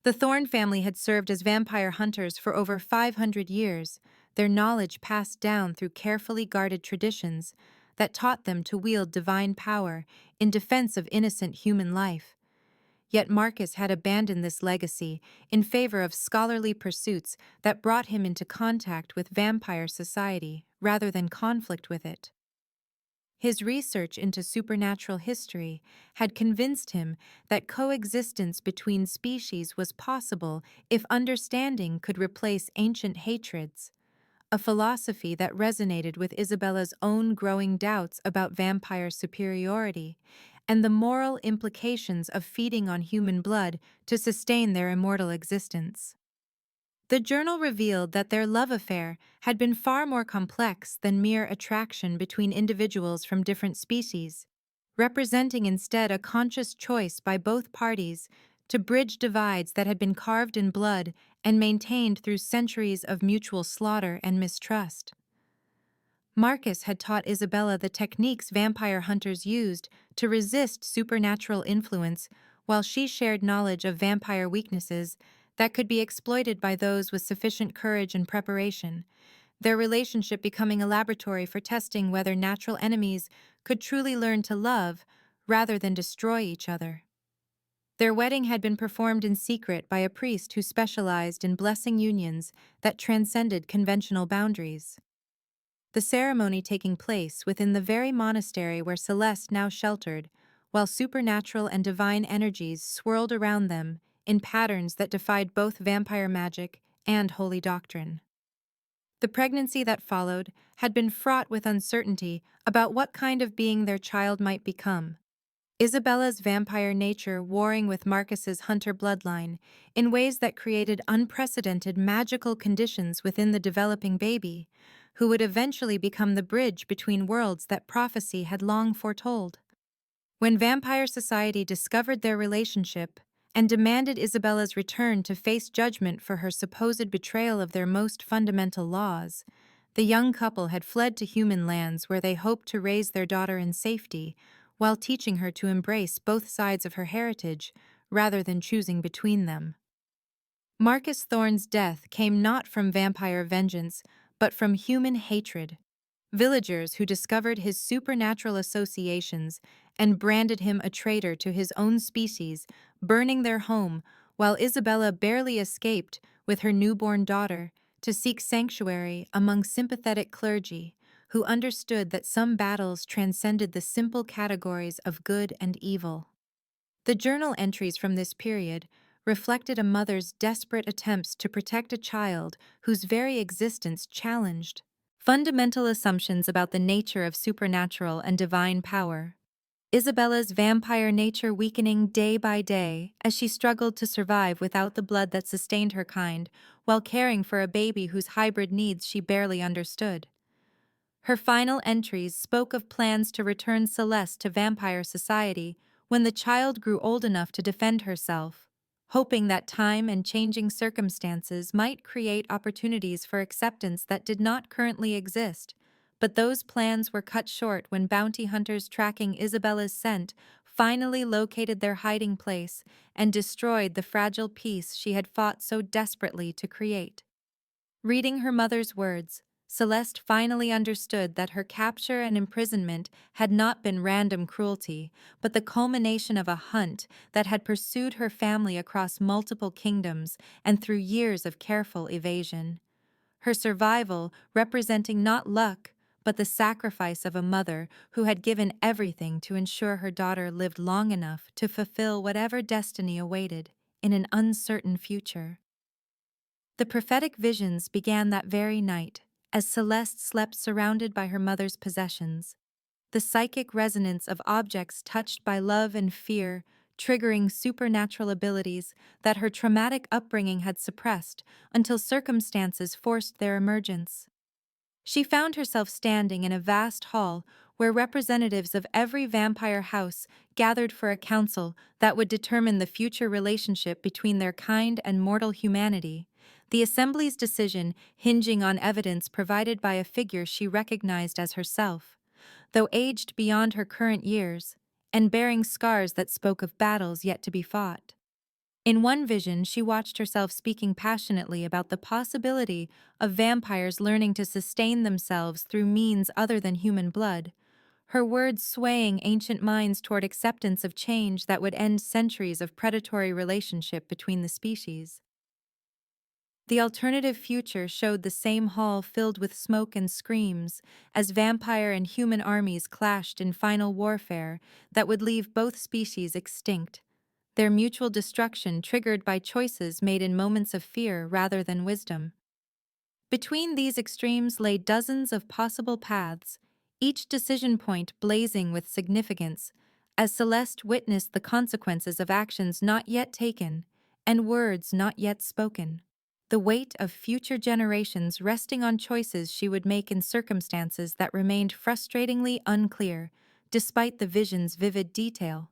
The Thorne family had served as vampire hunters for over 500 years, their knowledge passed down through carefully guarded traditions that taught them to wield divine power in defense of innocent human life. Yet Marcus had abandoned this legacy in favor of scholarly pursuits that brought him into contact with vampire society rather than conflict with it. His research into supernatural history had convinced him that coexistence between species was possible if understanding could replace ancient hatreds, a philosophy that resonated with Isabella's own growing doubts about vampire superiority and the moral implications of feeding on human blood to sustain their immortal existence. The journal revealed that their love affair had been far more complex than mere attraction between individuals from different species, representing instead a conscious choice by both parties to bridge divides that had been carved in blood and maintained through centuries of mutual slaughter and mistrust. Marcus had taught Isabella the techniques vampire hunters used to resist supernatural influence, while she shared knowledge of vampire weaknesses that could be exploited by those with sufficient courage and preparation, their relationship becoming a laboratory for testing whether natural enemies could truly learn to love rather than destroy each other. Their wedding had been performed in secret by a priest who specialized in blessing unions that transcended conventional boundaries. The ceremony taking place within the very monastery where Celeste now sheltered, while supernatural and divine energies swirled around them in patterns that defied both vampire magic and holy doctrine. The pregnancy that followed had been fraught with uncertainty about what kind of being their child might become. Isabella's vampire nature warring with Marcus's hunter bloodline in ways that created unprecedented magical conditions within the developing baby, who would eventually become the bridge between worlds that prophecy had long foretold. When vampire society discovered their relationship and demanded Isabella's return to face judgment for her supposed betrayal of their most fundamental laws, the young couple had fled to human lands where they hoped to raise their daughter in safety, while teaching her to embrace both sides of her heritage rather than choosing between them. Marcus Thorne's death came not from vampire vengeance, but from human hatred. Villagers who discovered his supernatural associations and branded him a traitor to his own species, burning their home, while Isabella barely escaped with her newborn daughter to seek sanctuary among sympathetic clergy who understood that some battles transcended the simple categories of good and evil. The journal entries from this period reflected a mother's desperate attempts to protect a child whose very existence challenged fundamental assumptions about the nature of supernatural and divine power. Isabella's vampire nature weakening day by day as she struggled to survive without the blood that sustained her kind, while caring for a baby whose hybrid needs she barely understood. Her final entries spoke of plans to return Celeste to vampire society when the child grew old enough to defend herself, hoping that time and changing circumstances might create opportunities for acceptance that did not currently exist. But those plans were cut short when bounty hunters tracking Isabella's scent finally located their hiding place and destroyed the fragile peace she had fought so desperately to create. Reading her mother's words, Celeste finally understood that her capture and imprisonment had not been random cruelty, but the culmination of a hunt that had pursued her family across multiple kingdoms and through years of careful evasion. Her survival representing not luck, but the sacrifice of a mother who had given everything to ensure her daughter lived long enough to fulfill whatever destiny awaited in an uncertain future. The prophetic visions began that very night, as Celeste slept surrounded by her mother's possessions. The psychic resonance of objects touched by love and fear, triggering supernatural abilities that her traumatic upbringing had suppressed until circumstances forced their emergence. She found herself standing in a vast hall where representatives of every vampire house gathered for a council that would determine the future relationship between their kind and mortal humanity, the assembly's decision hinging on evidence provided by a figure she recognized as herself, though aged beyond her current years, and bearing scars that spoke of battles yet to be fought. In one vision, she watched herself speaking passionately about the possibility of vampires learning to sustain themselves through means other than human blood, her words swaying ancient minds toward acceptance of change that would end centuries of predatory relationship between the species. The alternative future showed the same hall filled with smoke and screams as vampire and human armies clashed in final warfare that would leave both species extinct, their mutual destruction triggered by choices made in moments of fear rather than wisdom. Between these extremes lay dozens of possible paths, each decision point blazing with significance, as Celeste witnessed the consequences of actions not yet taken and words not yet spoken. The weight of future generations resting on choices she would make in circumstances that remained frustratingly unclear, despite the vision's vivid detail.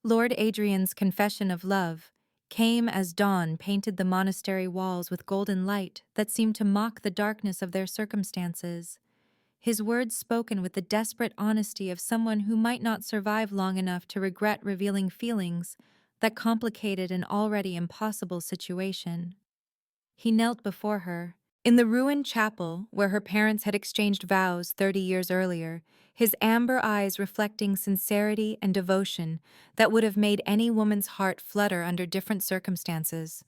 Lord Adrian's confession of love came as dawn painted the monastery walls with golden light that seemed to mock the darkness of their circumstances. His words spoken with the desperate honesty of someone who might not survive long enough to regret revealing feelings that complicated an already impossible situation. He knelt before her, In the ruined chapel, where her parents had exchanged vows 30 years earlier, his amber eyes reflecting sincerity and devotion that would have made any woman's heart flutter under different circumstances.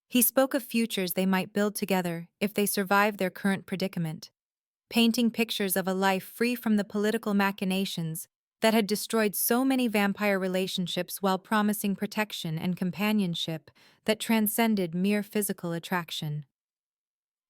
He spoke of futures they might build together if they survived their current predicament, painting pictures of a life free from the political machinations that had destroyed so many vampire relationships while promising protection and companionship that transcended mere physical attraction.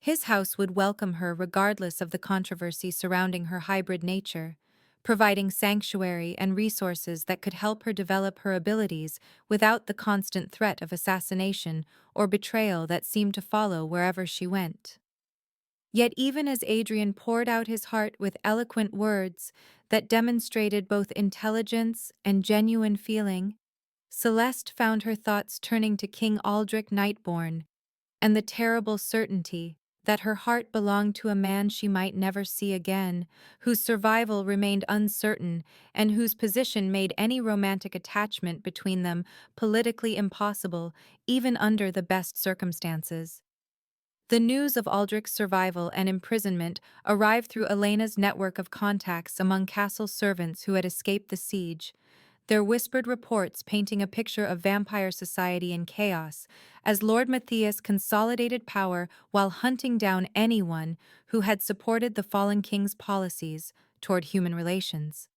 His house would welcome her regardless of the controversy surrounding her hybrid nature, providing sanctuary and resources that could help her develop her abilities without the constant threat of assassination or betrayal that seemed to follow wherever she went. Yet even as Adrian poured out his heart with eloquent words that demonstrated both intelligence and genuine feeling, Celeste found her thoughts turning to King Aldrich Nightborn and the terrible certainty that her heart belonged to a man she might never see again, whose survival remained uncertain and whose position made any romantic attachment between them politically impossible, even under the best circumstances. The news of Aldrich's survival and imprisonment arrived through Elena's network of contacts among castle servants who had escaped the siege, their whispered reports painting a picture of vampire society in chaos, as Lord Matthias consolidated power while hunting down anyone who had supported the fallen king's policies toward human relations.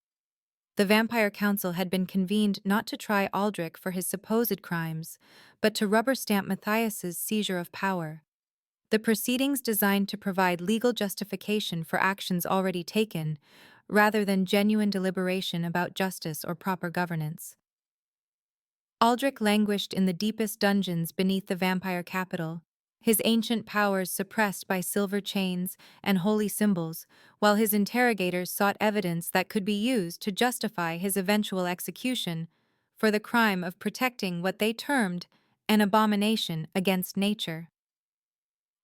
The Vampire Council had been convened not to try Aldrich for his supposed crimes, but to rubber-stamp Matthias's seizure of power. The proceedings designed to provide legal justification for actions already taken, rather than genuine deliberation about justice or proper governance. Aldrich languished in the deepest dungeons beneath the vampire capital, his ancient powers suppressed by silver chains and holy symbols, while his interrogators sought evidence that could be used to justify his eventual execution for the crime of protecting what they termed an abomination against nature.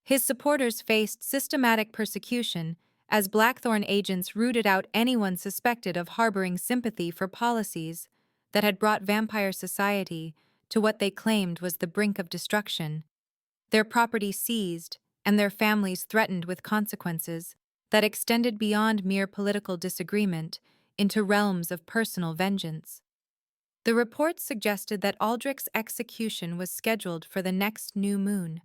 His supporters faced systematic persecution as Blackthorn agents rooted out anyone suspected of harboring sympathy for policies that had brought vampire society to what they claimed was the brink of destruction, their property seized and their families threatened with consequences that extended beyond mere political disagreement into realms of personal vengeance. The reports suggested that Aldrich's execution was scheduled for the next new moon,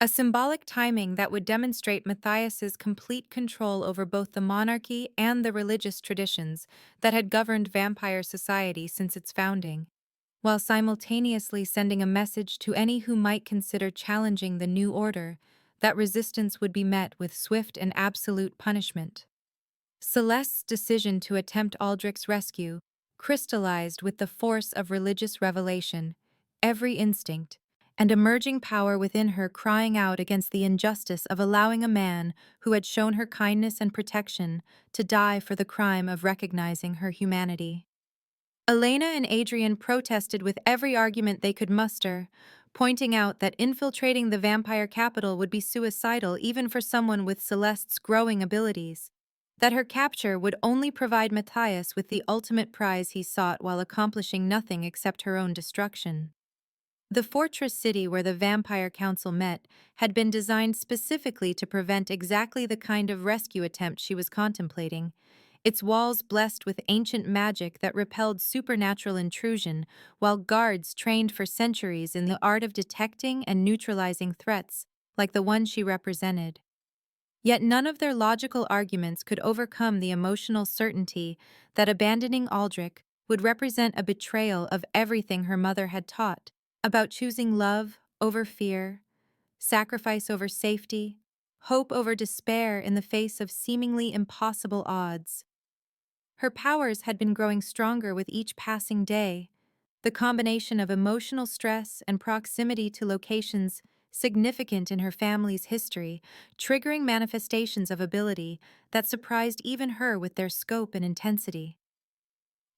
a symbolic timing that would demonstrate Matthias's complete control over both the monarchy and the religious traditions that had governed vampire society since its founding, while simultaneously sending a message to any who might consider challenging the new order that resistance would be met with swift and absolute punishment. Celeste's decision to attempt Aldrich's rescue crystallized with the force of religious revelation, every instinct, and emerging power within her crying out against the injustice of allowing a man who had shown her kindness and protection to die for the crime of recognizing her humanity. Elena and Adrian protested with every argument they could muster, pointing out that infiltrating the vampire capital would be suicidal even for someone with Celeste's growing abilities, that her capture would only provide Matthias with the ultimate prize he sought while accomplishing nothing except her own destruction. The fortress city where the Vampire Council met had been designed specifically to prevent exactly the kind of rescue attempt she was contemplating, its walls blessed with ancient magic that repelled supernatural intrusion, while guards trained for centuries in the art of detecting and neutralizing threats, like the one she represented. Yet none of their logical arguments could overcome the emotional certainty that abandoning Aldrich would represent a betrayal of everything her mother had taught about choosing love over fear, sacrifice over safety, hope over despair in the face of seemingly impossible odds. Her powers had been growing stronger with each passing day, the combination of emotional stress and proximity to locations significant in her family's history, triggering manifestations of ability that surprised even her with their scope and intensity.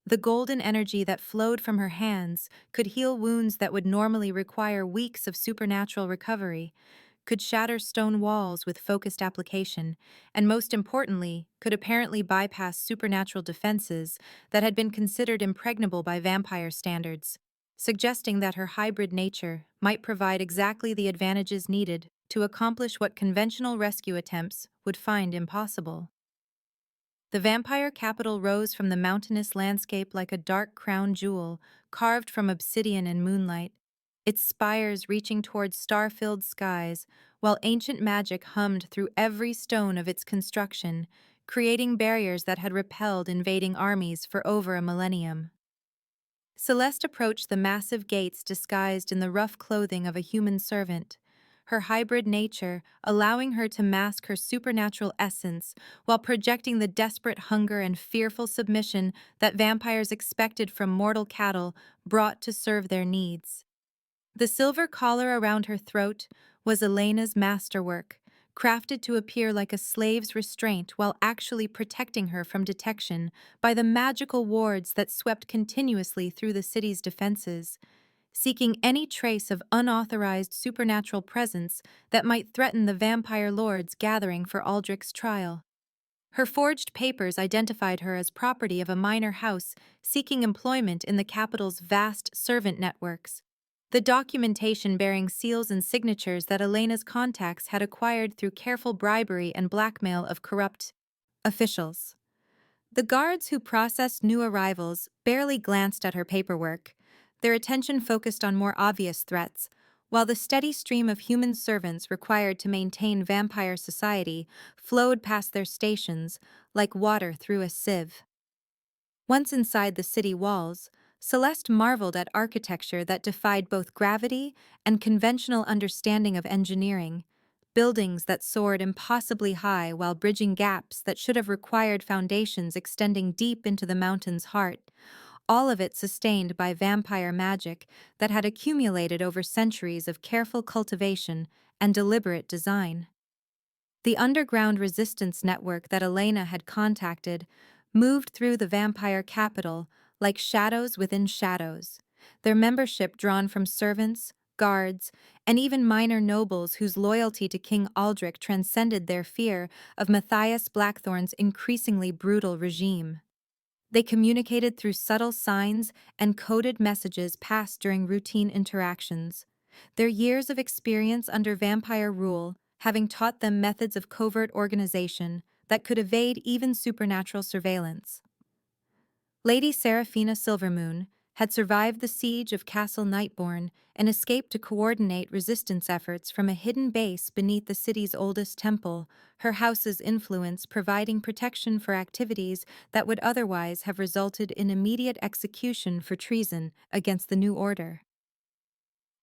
The golden energy that flowed from her hands could heal wounds that would normally require weeks of supernatural recovery, could shatter stone walls with focused application, and most importantly, could apparently bypass supernatural defenses that had been considered impregnable by vampire standards, suggesting that her hybrid nature might provide exactly the advantages needed to accomplish what conventional rescue attempts would find impossible. The vampire capital rose from the mountainous landscape like a dark crown jewel carved from obsidian and moonlight, its spires reaching toward star-filled skies, while ancient magic hummed through every stone of its construction, creating barriers that had repelled invading armies for over a millennium. Celeste approached the massive gates disguised in the rough clothing of a human servant, her hybrid nature allowing her to mask her supernatural essence while projecting the desperate hunger and fearful submission that vampires expected from mortal cattle brought to serve their needs. The silver collar around her throat was Elena's masterwork, crafted to appear like a slave's restraint while actually protecting her from detection by the magical wards that swept continuously through the city's defenses, seeking any trace of unauthorized supernatural presence that might threaten the vampire lords gathering for Aldrich's trial. Her forged papers identified her as property of a minor house seeking employment in the capital's vast servant networks, the documentation bearing seals and signatures that Elena's contacts had acquired through careful bribery and blackmail of corrupt officials. The guards who processed new arrivals barely glanced at her paperwork, their attention focused on more obvious threats, while the steady stream of human servants required to maintain vampire society flowed past their stations like water through a sieve. Once inside the city walls, Celeste marveled at architecture that defied both gravity and conventional understanding of engineering, buildings that soared impossibly high while bridging gaps that should have required foundations extending deep into the mountain's heart, all of it sustained by vampire magic that had accumulated over centuries of careful cultivation and deliberate design. The underground resistance network that Elena had contacted moved through the vampire capital like shadows within shadows, their membership drawn from servants, guards, and even minor nobles whose loyalty to King Aldrich transcended their fear of Matthias Blackthorn's increasingly brutal regime. They communicated through subtle signs and coded messages passed during routine interactions, their years of experience under vampire rule having taught them methods of covert organization that could evade even supernatural surveillance. Lady Seraphina Silvermoon had survived the siege of Castle Nightborne and escaped to coordinate resistance efforts from a hidden base beneath the city's oldest temple, her house's influence providing protection for activities that would otherwise have resulted in immediate execution for treason against the new order.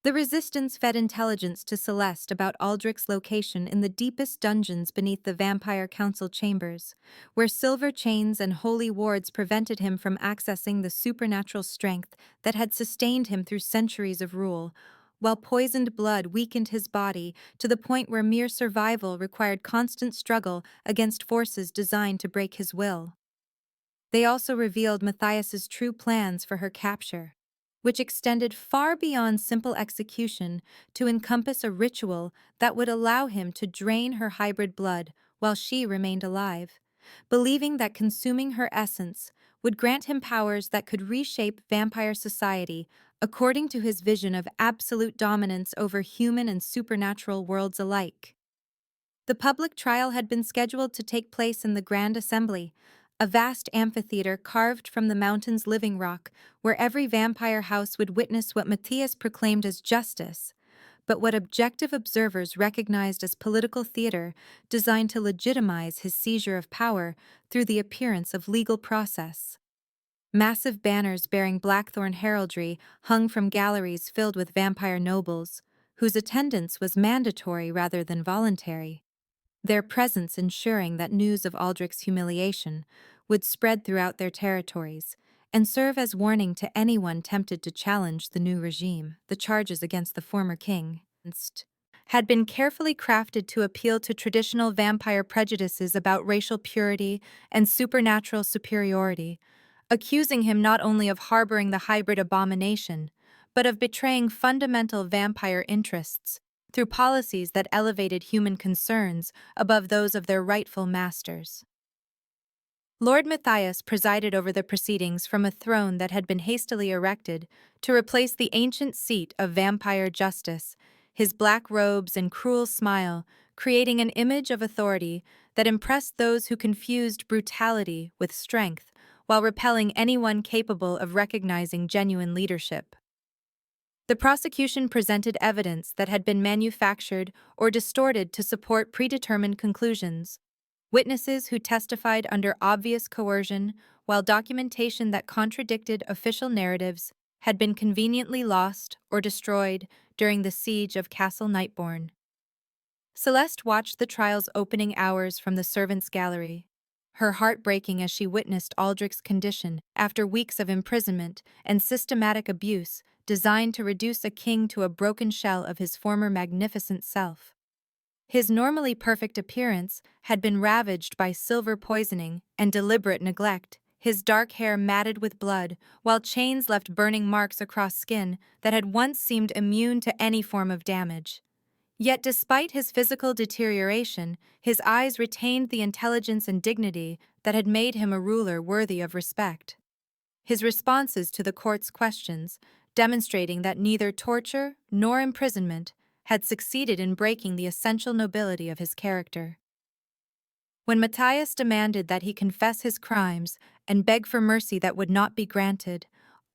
The resistance fed intelligence to Celeste about Aldrich's location in the deepest dungeons beneath the Vampire Council chambers, where silver chains and holy wards prevented him from accessing the supernatural strength that had sustained him through centuries of rule, while poisoned blood weakened his body to the point where mere survival required constant struggle against forces designed to break his will. They also revealed Matthias's true plans for her capture, which extended far beyond simple execution to encompass a ritual that would allow him to drain her hybrid blood while she remained alive, believing that consuming her essence would grant him powers that could reshape vampire society according to his vision of absolute dominance over human and supernatural worlds alike. The public trial had been scheduled to take place in the Grand Assembly, a vast amphitheater carved from the mountain's living rock, where every vampire house would witness what Matthias proclaimed as justice, but what objective observers recognized as political theater designed to legitimize his seizure of power through the appearance of legal process. Massive banners bearing Blackthorn heraldry hung from galleries filled with vampire nobles, whose attendance was mandatory rather than voluntary, their presence ensuring that news of Aldrich's humiliation would spread throughout their territories and serve as warning to anyone tempted to challenge the new regime. The charges against the former king had been carefully crafted to appeal to traditional vampire prejudices about racial purity and supernatural superiority, accusing him not only of harboring the hybrid abomination, but of betraying fundamental vampire interests through policies that elevated human concerns above those of their rightful masters. Lord Matthias presided over the proceedings from a throne that had been hastily erected to replace the ancient seat of vampire justice, his black robes and cruel smile creating an image of authority that impressed those who confused brutality with strength while repelling anyone capable of recognizing genuine leadership. The prosecution presented evidence that had been manufactured or distorted to support predetermined conclusions. Witnesses who testified under obvious coercion, while documentation that contradicted official narratives had been conveniently lost or destroyed during the siege of Castle Nightborne. Celeste watched the trial's opening hours from the servants' gallery, her heart breaking as she witnessed Aldrich's condition after weeks of imprisonment and systematic abuse designed to reduce a king to a broken shell of his former magnificent self. His normally perfect appearance had been ravaged by silver poisoning and deliberate neglect, his dark hair matted with blood, while chains left burning marks across skin that had once seemed immune to any form of damage. Yet despite his physical deterioration, his eyes retained the intelligence and dignity that had made him a ruler worthy of respect. His responses to the court's questions, demonstrating that neither torture nor imprisonment had succeeded in breaking the essential nobility of his character. When Matthias demanded that he confess his crimes and beg for mercy that would not be granted,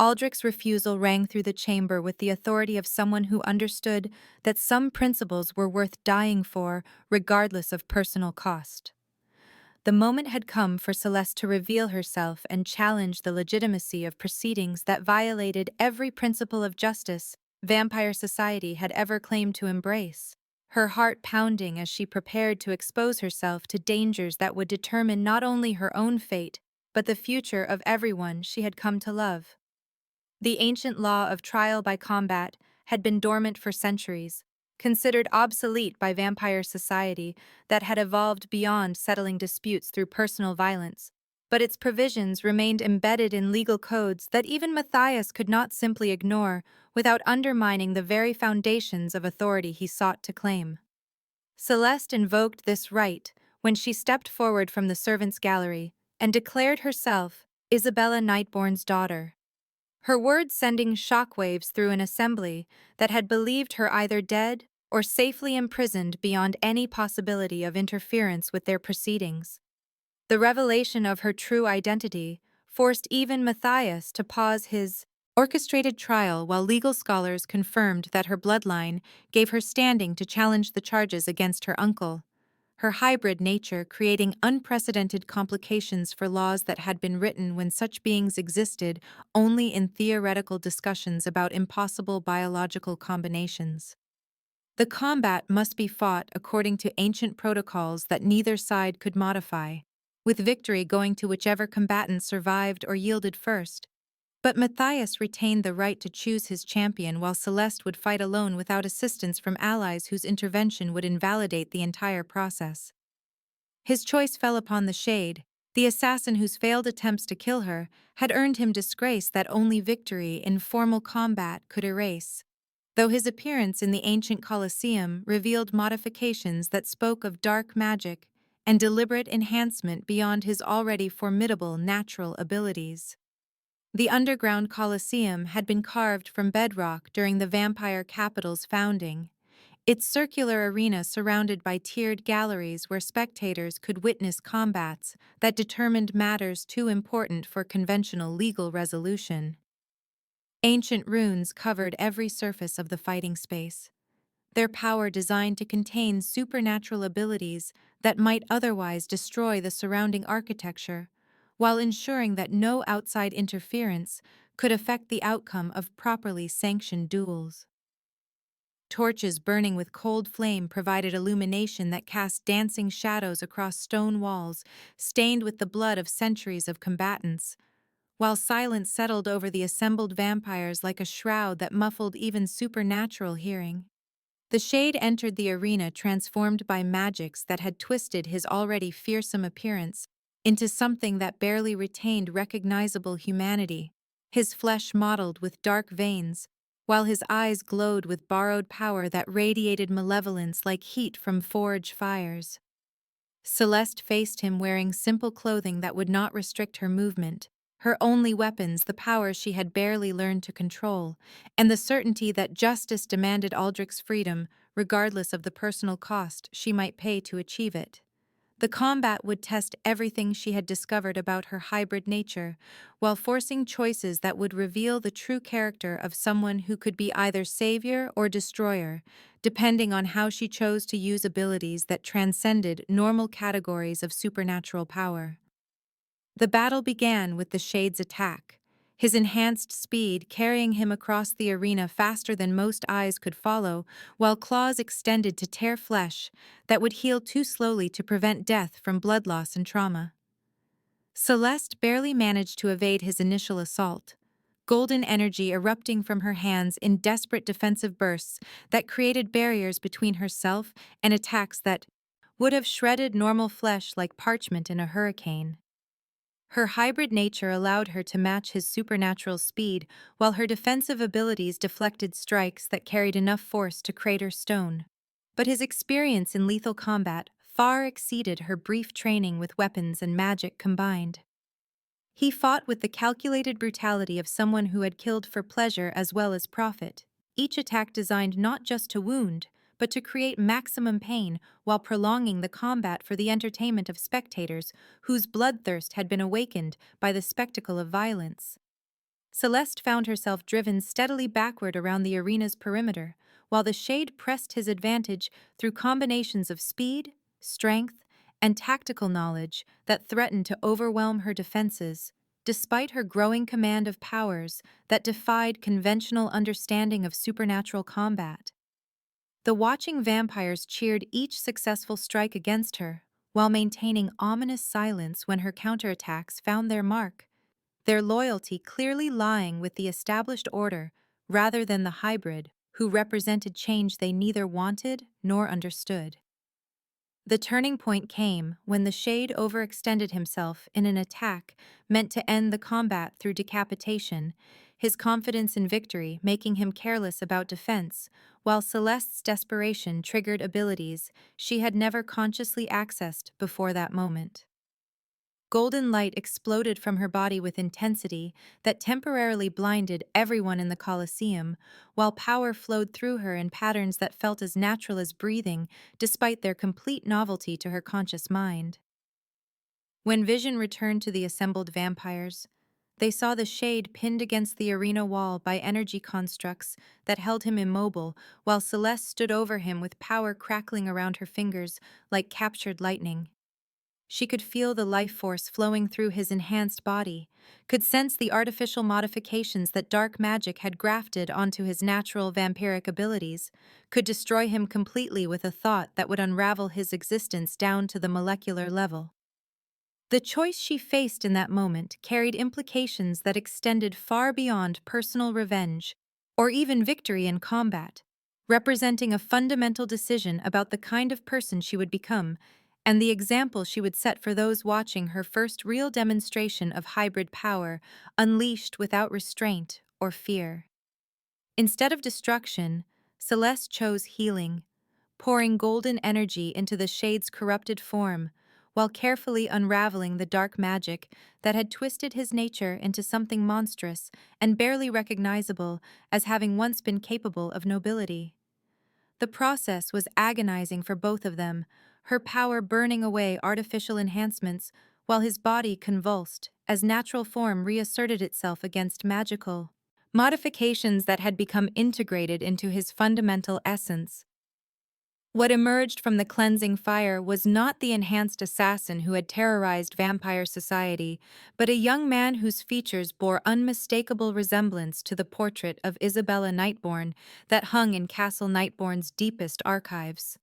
Aldrich's refusal rang through the chamber with the authority of someone who understood that some principles were worth dying for, regardless of personal cost. The moment had come for Celeste to reveal herself and challenge the legitimacy of proceedings that violated every principle of justice vampire society had ever claimed to embrace, her heart pounding as she prepared to expose herself to dangers that would determine not only her own fate, but the future of everyone she had come to love. The ancient law of trial by combat had been dormant for centuries, considered obsolete by vampire society that had evolved beyond settling disputes through personal violence, but its provisions remained embedded in legal codes that even Matthias could not simply ignore without undermining the very foundations of authority he sought to claim. Celeste invoked this right when she stepped forward from the servants' gallery and declared herself Isabella Nightborne's daughter. Her words sending shockwaves through an assembly that had believed her either dead or safely imprisoned beyond any possibility of interference with their proceedings. The revelation of her true identity forced even Matthias to pause his orchestrated trial while legal scholars confirmed that her bloodline gave her standing to challenge the charges against her uncle, her hybrid nature creating unprecedented complications for laws that had been written when such beings existed only in theoretical discussions about impossible biological combinations. The combat must be fought according to ancient protocols that neither side could modify, with victory going to whichever combatant survived or yielded first. But Matthias retained the right to choose his champion while Celeste would fight alone without assistance from allies whose intervention would invalidate the entire process. His choice fell upon the Shade, the assassin whose failed attempts to kill her had earned him disgrace that only victory in formal combat could erase. Though his appearance in the ancient Colosseum revealed modifications that spoke of dark magic and deliberate enhancement beyond his already formidable natural abilities. The underground Colosseum had been carved from bedrock during the vampire capital's founding, its circular arena surrounded by tiered galleries where spectators could witness combats that determined matters too important for conventional legal resolution. Ancient runes covered every surface of the fighting space, their power designed to contain supernatural abilities that might otherwise destroy the surrounding architecture, while ensuring that no outside interference could affect the outcome of properly sanctioned duels. Torches burning with cold flame provided illumination that cast dancing shadows across stone walls stained with the blood of centuries of combatants, while silence settled over the assembled vampires like a shroud that muffled even supernatural hearing. The Shade entered the arena transformed by magics that had twisted his already fearsome appearance into something that barely retained recognizable humanity, his flesh mottled with dark veins, while his eyes glowed with borrowed power that radiated malevolence like heat from forge fires. Celeste faced him wearing simple clothing that would not restrict her movement, her only weapons the powers she had barely learned to control, and the certainty that justice demanded Aldrich's freedom, regardless of the personal cost she might pay to achieve it. The combat would test everything she had discovered about her hybrid nature, while forcing choices that would reveal the true character of someone who could be either savior or destroyer, depending on how she chose to use abilities that transcended normal categories of supernatural power. The battle began with the Shade's attack, his enhanced speed carrying him across the arena faster than most eyes could follow, while claws extended to tear flesh that would heal too slowly to prevent death from blood loss and trauma. Celeste barely managed to evade his initial assault, golden energy erupting from her hands in desperate defensive bursts that created barriers between herself and attacks that would have shredded normal flesh like parchment in a hurricane. Her hybrid nature allowed her to match his supernatural speed, while her defensive abilities deflected strikes that carried enough force to crater stone. But his experience in lethal combat far exceeded her brief training with weapons and magic combined. He fought with the calculated brutality of someone who had killed for pleasure as well as profit, each attack designed not just to wound, but to create maximum pain while prolonging the combat for the entertainment of spectators whose bloodthirst had been awakened by the spectacle of violence. Celeste found herself driven steadily backward around the arena's perimeter, while the Shade pressed his advantage through combinations of speed, strength, and tactical knowledge that threatened to overwhelm her defenses, despite her growing command of powers that defied conventional understanding of supernatural combat. The watching vampires cheered each successful strike against her, while maintaining ominous silence when her counterattacks found their mark, their loyalty clearly lying with the established order rather than the hybrid, who represented change they neither wanted nor understood. The turning point came when the Shade overextended himself in an attack meant to end the combat through decapitation, his confidence in victory making him careless about defense, while Celeste's desperation triggered abilities she had never consciously accessed before that moment. Golden light exploded from her body with intensity that temporarily blinded everyone in the Colosseum, while power flowed through her in patterns that felt as natural as breathing, despite their complete novelty to her conscious mind. When vision returned to the assembled vampires, they saw the Shade pinned against the arena wall by energy constructs that held him immobile, while Celeste stood over him with power crackling around her fingers like captured lightning. She could feel the life force flowing through his enhanced body, could sense the artificial modifications that dark magic had grafted onto his natural vampiric abilities, could destroy him completely with a thought that would unravel his existence down to the molecular level. The choice she faced in that moment carried implications that extended far beyond personal revenge or even victory in combat, representing a fundamental decision about the kind of person she would become and the example she would set for those watching her first real demonstration of hybrid power unleashed without restraint or fear. Instead of destruction, Celeste chose healing, pouring golden energy into the Shade's corrupted form, while carefully unraveling the dark magic that had twisted his nature into something monstrous and barely recognizable as having once been capable of nobility. The process was agonizing for both of them, her power burning away artificial enhancements, while his body convulsed as natural form reasserted itself against magical modifications that had become integrated into his fundamental essence. What emerged from the cleansing fire was not the enhanced assassin who had terrorized vampire society, but a young man whose features bore unmistakable resemblance to the portrait of Isabella Nightborn that hung in Castle Nightborn's deepest archives.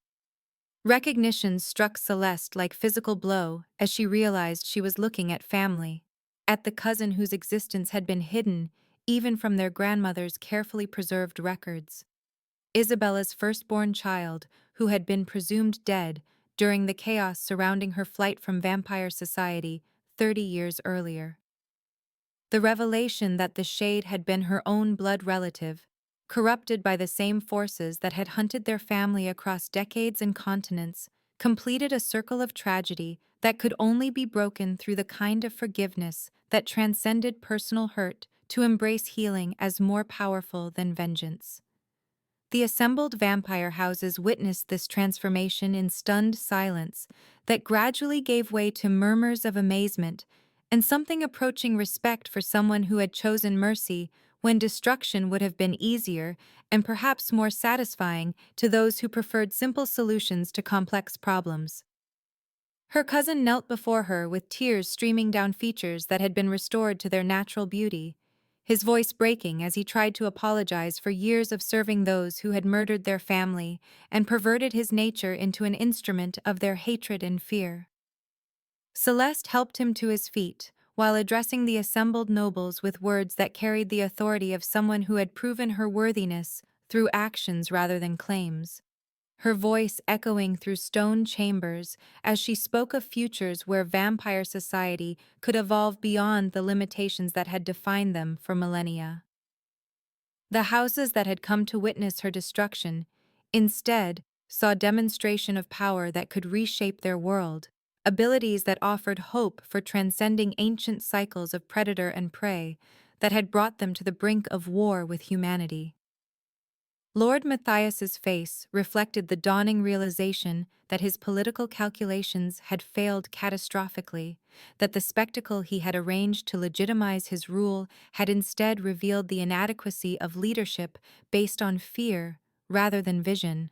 Recognition struck Celeste like physical blow as she realized she was looking at family, at the cousin whose existence had been hidden even from their grandmother's carefully preserved records. Isabella's firstborn child, who had been presumed dead during the chaos surrounding her flight from vampire society 30 years earlier. The revelation that the Shade had been her own blood relative, corrupted by the same forces that had hunted their family across decades and continents, completed a circle of tragedy that could only be broken through the kind of forgiveness that transcended personal hurt to embrace healing as more powerful than vengeance. The assembled vampire houses witnessed this transformation in stunned silence that gradually gave way to murmurs of amazement and something approaching respect for someone who had chosen mercy when destruction would have been easier and perhaps more satisfying to those who preferred simple solutions to complex problems. Her cousin knelt before her with tears streaming down features that had been restored to their natural beauty, his voice breaking as he tried to apologize for years of serving those who had murdered their family and perverted his nature into an instrument of their hatred and fear. Celeste helped him to his feet, while addressing the assembled nobles with words that carried the authority of someone who had proven her worthiness through actions rather than claims, her voice echoing through stone chambers as she spoke of futures where vampire society could evolve beyond the limitations that had defined them for millennia. The houses that had come to witness her destruction, instead, saw demonstration of power that could reshape their world, abilities that offered hope for transcending ancient cycles of predator and prey that had brought them to the brink of war with humanity. Lord Matthias's face reflected the dawning realization that his political calculations had failed catastrophically, that the spectacle he had arranged to legitimize his rule had instead revealed the inadequacy of leadership based on fear rather than vision.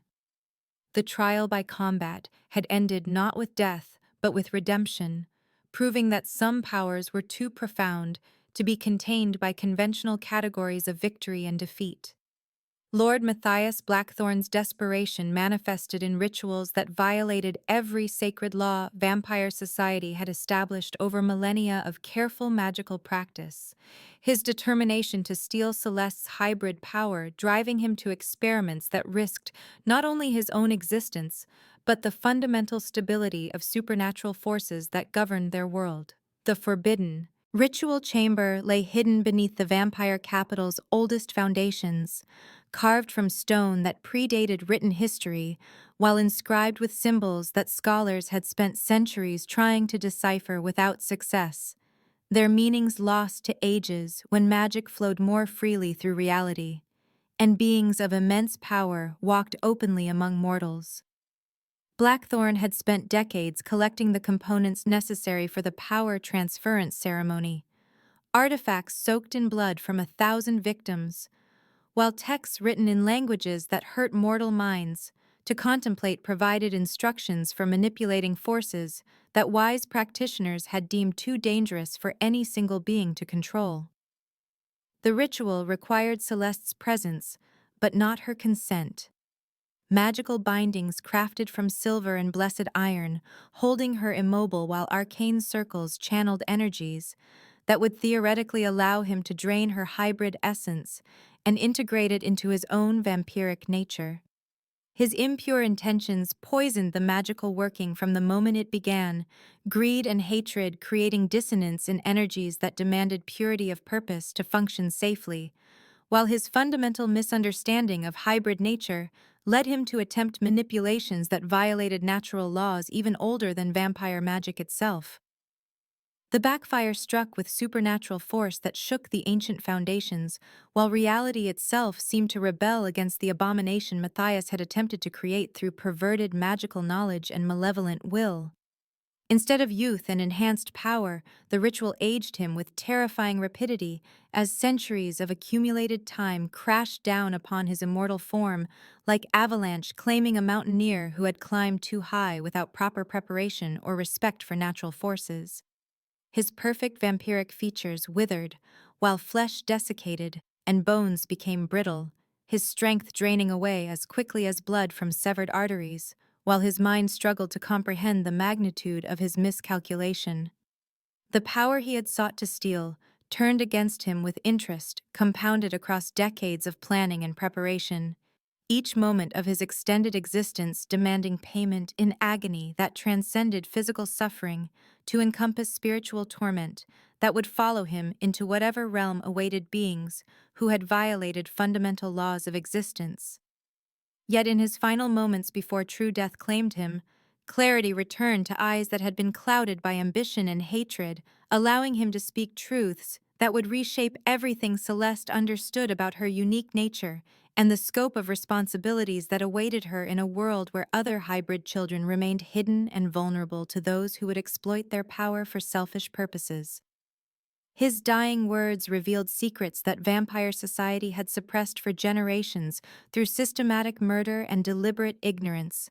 The trial by combat had ended not with death, but with redemption, proving that some powers were too profound to be contained by conventional categories of victory and defeat. Lord Matthias Blackthorn's desperation manifested in rituals that violated every sacred law vampire society had established over millennia of careful magical practice, his determination to steal Celeste's hybrid power driving him to experiments that risked not only his own existence, but the fundamental stability of supernatural forces that governed their world. The forbidden ritual chamber lay hidden beneath the vampire capital's oldest foundations, carved from stone that predated written history, while inscribed with symbols that scholars had spent centuries trying to decipher without success, their meanings lost to ages when magic flowed more freely through reality, and beings of immense power walked openly among mortals. Blackthorn had spent decades collecting the components necessary for the power transference ceremony, artifacts soaked in blood from 1,000 victims, while texts written in languages that hurt mortal minds to contemplate provided instructions for manipulating forces that wise practitioners had deemed too dangerous for any single being to control. The ritual required Celeste's presence, but not her consent. Magical bindings crafted from silver and blessed iron, holding her immobile while arcane circles channeled energies that would theoretically allow him to drain her hybrid essence and integrate it into his own vampiric nature. His impure intentions poisoned the magical working from the moment it began, greed and hatred creating dissonance in energies that demanded purity of purpose to function safely, while his fundamental misunderstanding of hybrid nature led him to attempt manipulations that violated natural laws even older than vampire magic itself. The backfire struck with supernatural force that shook the ancient foundations, while reality itself seemed to rebel against the abomination Matthias had attempted to create through perverted magical knowledge and malevolent will. Instead of youth and enhanced power, the ritual aged him with terrifying rapidity as centuries of accumulated time crashed down upon his immortal form like avalanche claiming a mountaineer who had climbed too high without proper preparation or respect for natural forces. His perfect vampiric features withered, while flesh desiccated and bones became brittle, his strength draining away as quickly as blood from severed arteries, while his mind struggled to comprehend the magnitude of his miscalculation. The power he had sought to steal turned against him with interest compounded across decades of planning and preparation, each moment of his extended existence demanding payment in agony that transcended physical suffering to encompass spiritual torment that would follow him into whatever realm awaited beings who had violated fundamental laws of existence. Yet in his final moments before true death claimed him, Clarity returned to eyes that had been clouded by ambition and hatred, allowing him to speak truths that would reshape everything Celeste understood about her unique nature and the scope of responsibilities that awaited her in a world where other hybrid children remained hidden and vulnerable to those who would exploit their power for selfish purposes. His dying words revealed secrets that vampire society had suppressed for generations through systematic murder and deliberate ignorance.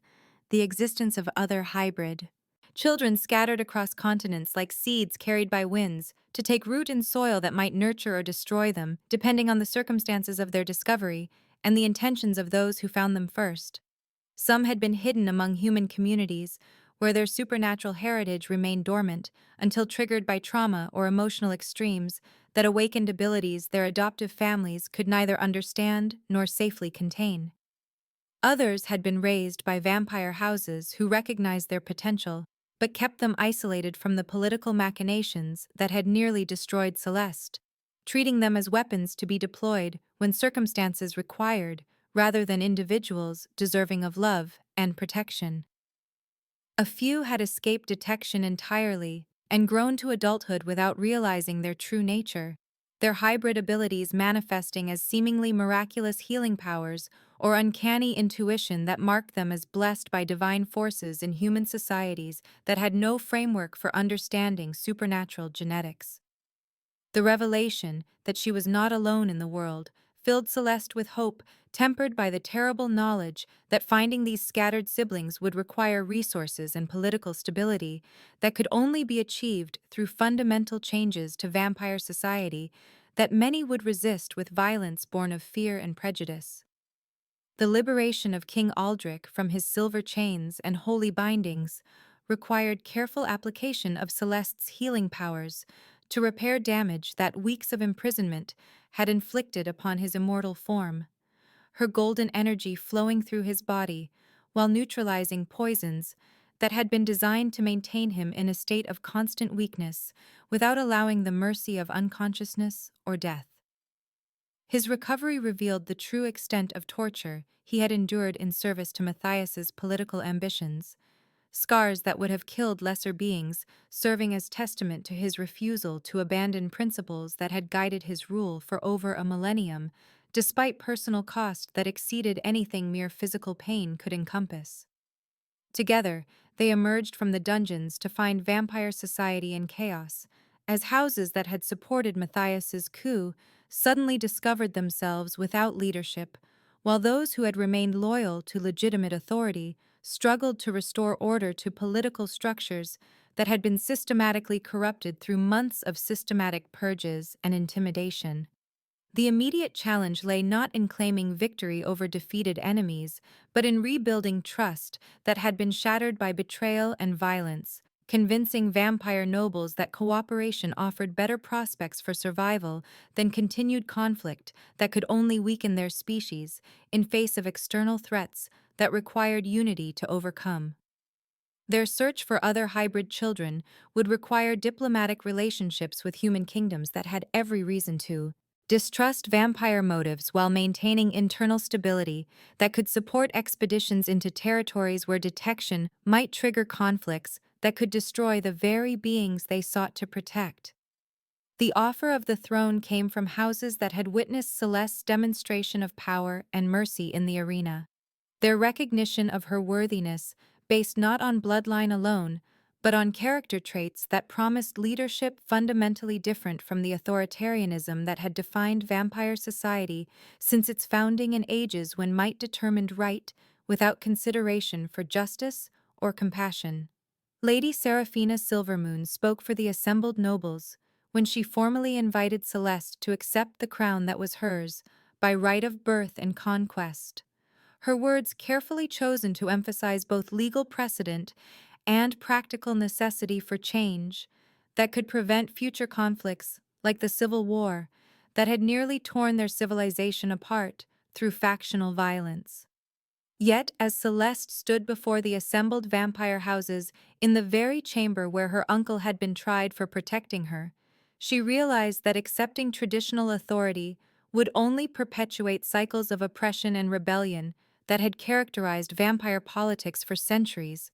The existence of other hybrid children scattered across continents like seeds carried by winds to take root in soil that might nurture or destroy them, depending on the circumstances of their discovery and the intentions of those who found them first. Some had been hidden among human communities, where their supernatural heritage remained dormant until triggered by trauma or emotional extremes that awakened abilities their adoptive families could neither understand nor safely contain. Others had been raised by vampire houses who recognized their potential, but kept them isolated from the political machinations that had nearly destroyed Celeste, treating them as weapons to be deployed when circumstances required, rather than individuals deserving of love and protection. A few had escaped detection entirely and grown to adulthood without realizing their true nature, their hybrid abilities manifesting as seemingly miraculous healing powers or uncanny intuition that marked them as blessed by divine forces in human societies that had no framework for understanding supernatural genetics. The revelation that she was not alone in the world filled Celeste with hope, tempered by the terrible knowledge that finding these scattered siblings would require resources and political stability that could only be achieved through fundamental changes to vampire society that many would resist with violence born of fear and prejudice. The liberation of King Aldrich from his silver chains and holy bindings required careful application of Celeste's healing powers to repair damage that weeks of imprisonment had inflicted upon his immortal form, her golden energy flowing through his body while neutralizing poisons that had been designed to maintain him in a state of constant weakness without allowing the mercy of unconsciousness or death. His recovery revealed the true extent of torture he had endured in service to Matthias's political ambitions, scars that would have killed lesser beings, serving as testament to his refusal to abandon principles that had guided his rule for over a millennium, despite personal cost that exceeded anything mere physical pain could encompass. Together, they emerged from the dungeons to find vampire society in chaos, as houses that had supported Matthias's coup suddenly discovered themselves without leadership, while those who had remained loyal to legitimate authority struggled to restore order to political structures that had been systematically corrupted through months of systematic purges and intimidation. The immediate challenge lay not in claiming victory over defeated enemies, but in rebuilding trust that had been shattered by betrayal and violence, convincing vampire nobles that cooperation offered better prospects for survival than continued conflict that could only weaken their species in face of external threats that required unity to overcome. Their search for other hybrid children would require diplomatic relationships with human kingdoms that had every reason to distrust vampire motives while maintaining internal stability that could support expeditions into territories where detection might trigger conflicts that could destroy the very beings they sought to protect. The offer of the throne came from houses that had witnessed Celeste's demonstration of power and mercy in the arena. Their recognition of her worthiness, based not on bloodline alone, but on character traits that promised leadership fundamentally different from the authoritarianism that had defined vampire society since its founding in ages when might determined right without consideration for justice or compassion. Lady Seraphina Silvermoon spoke for the assembled nobles when she formally invited Celeste to accept the crown that was hers by right of birth and conquest. Her words carefully chosen to emphasize both legal precedent and practical necessity for change that could prevent future conflicts like the Civil War that had nearly torn their civilization apart through factional violence. Yet, as Celeste stood before the assembled vampire houses in the very chamber where her uncle had been tried for protecting her, she realized that accepting traditional authority would only perpetuate cycles of oppression and rebellion that had characterized vampire politics for centuries.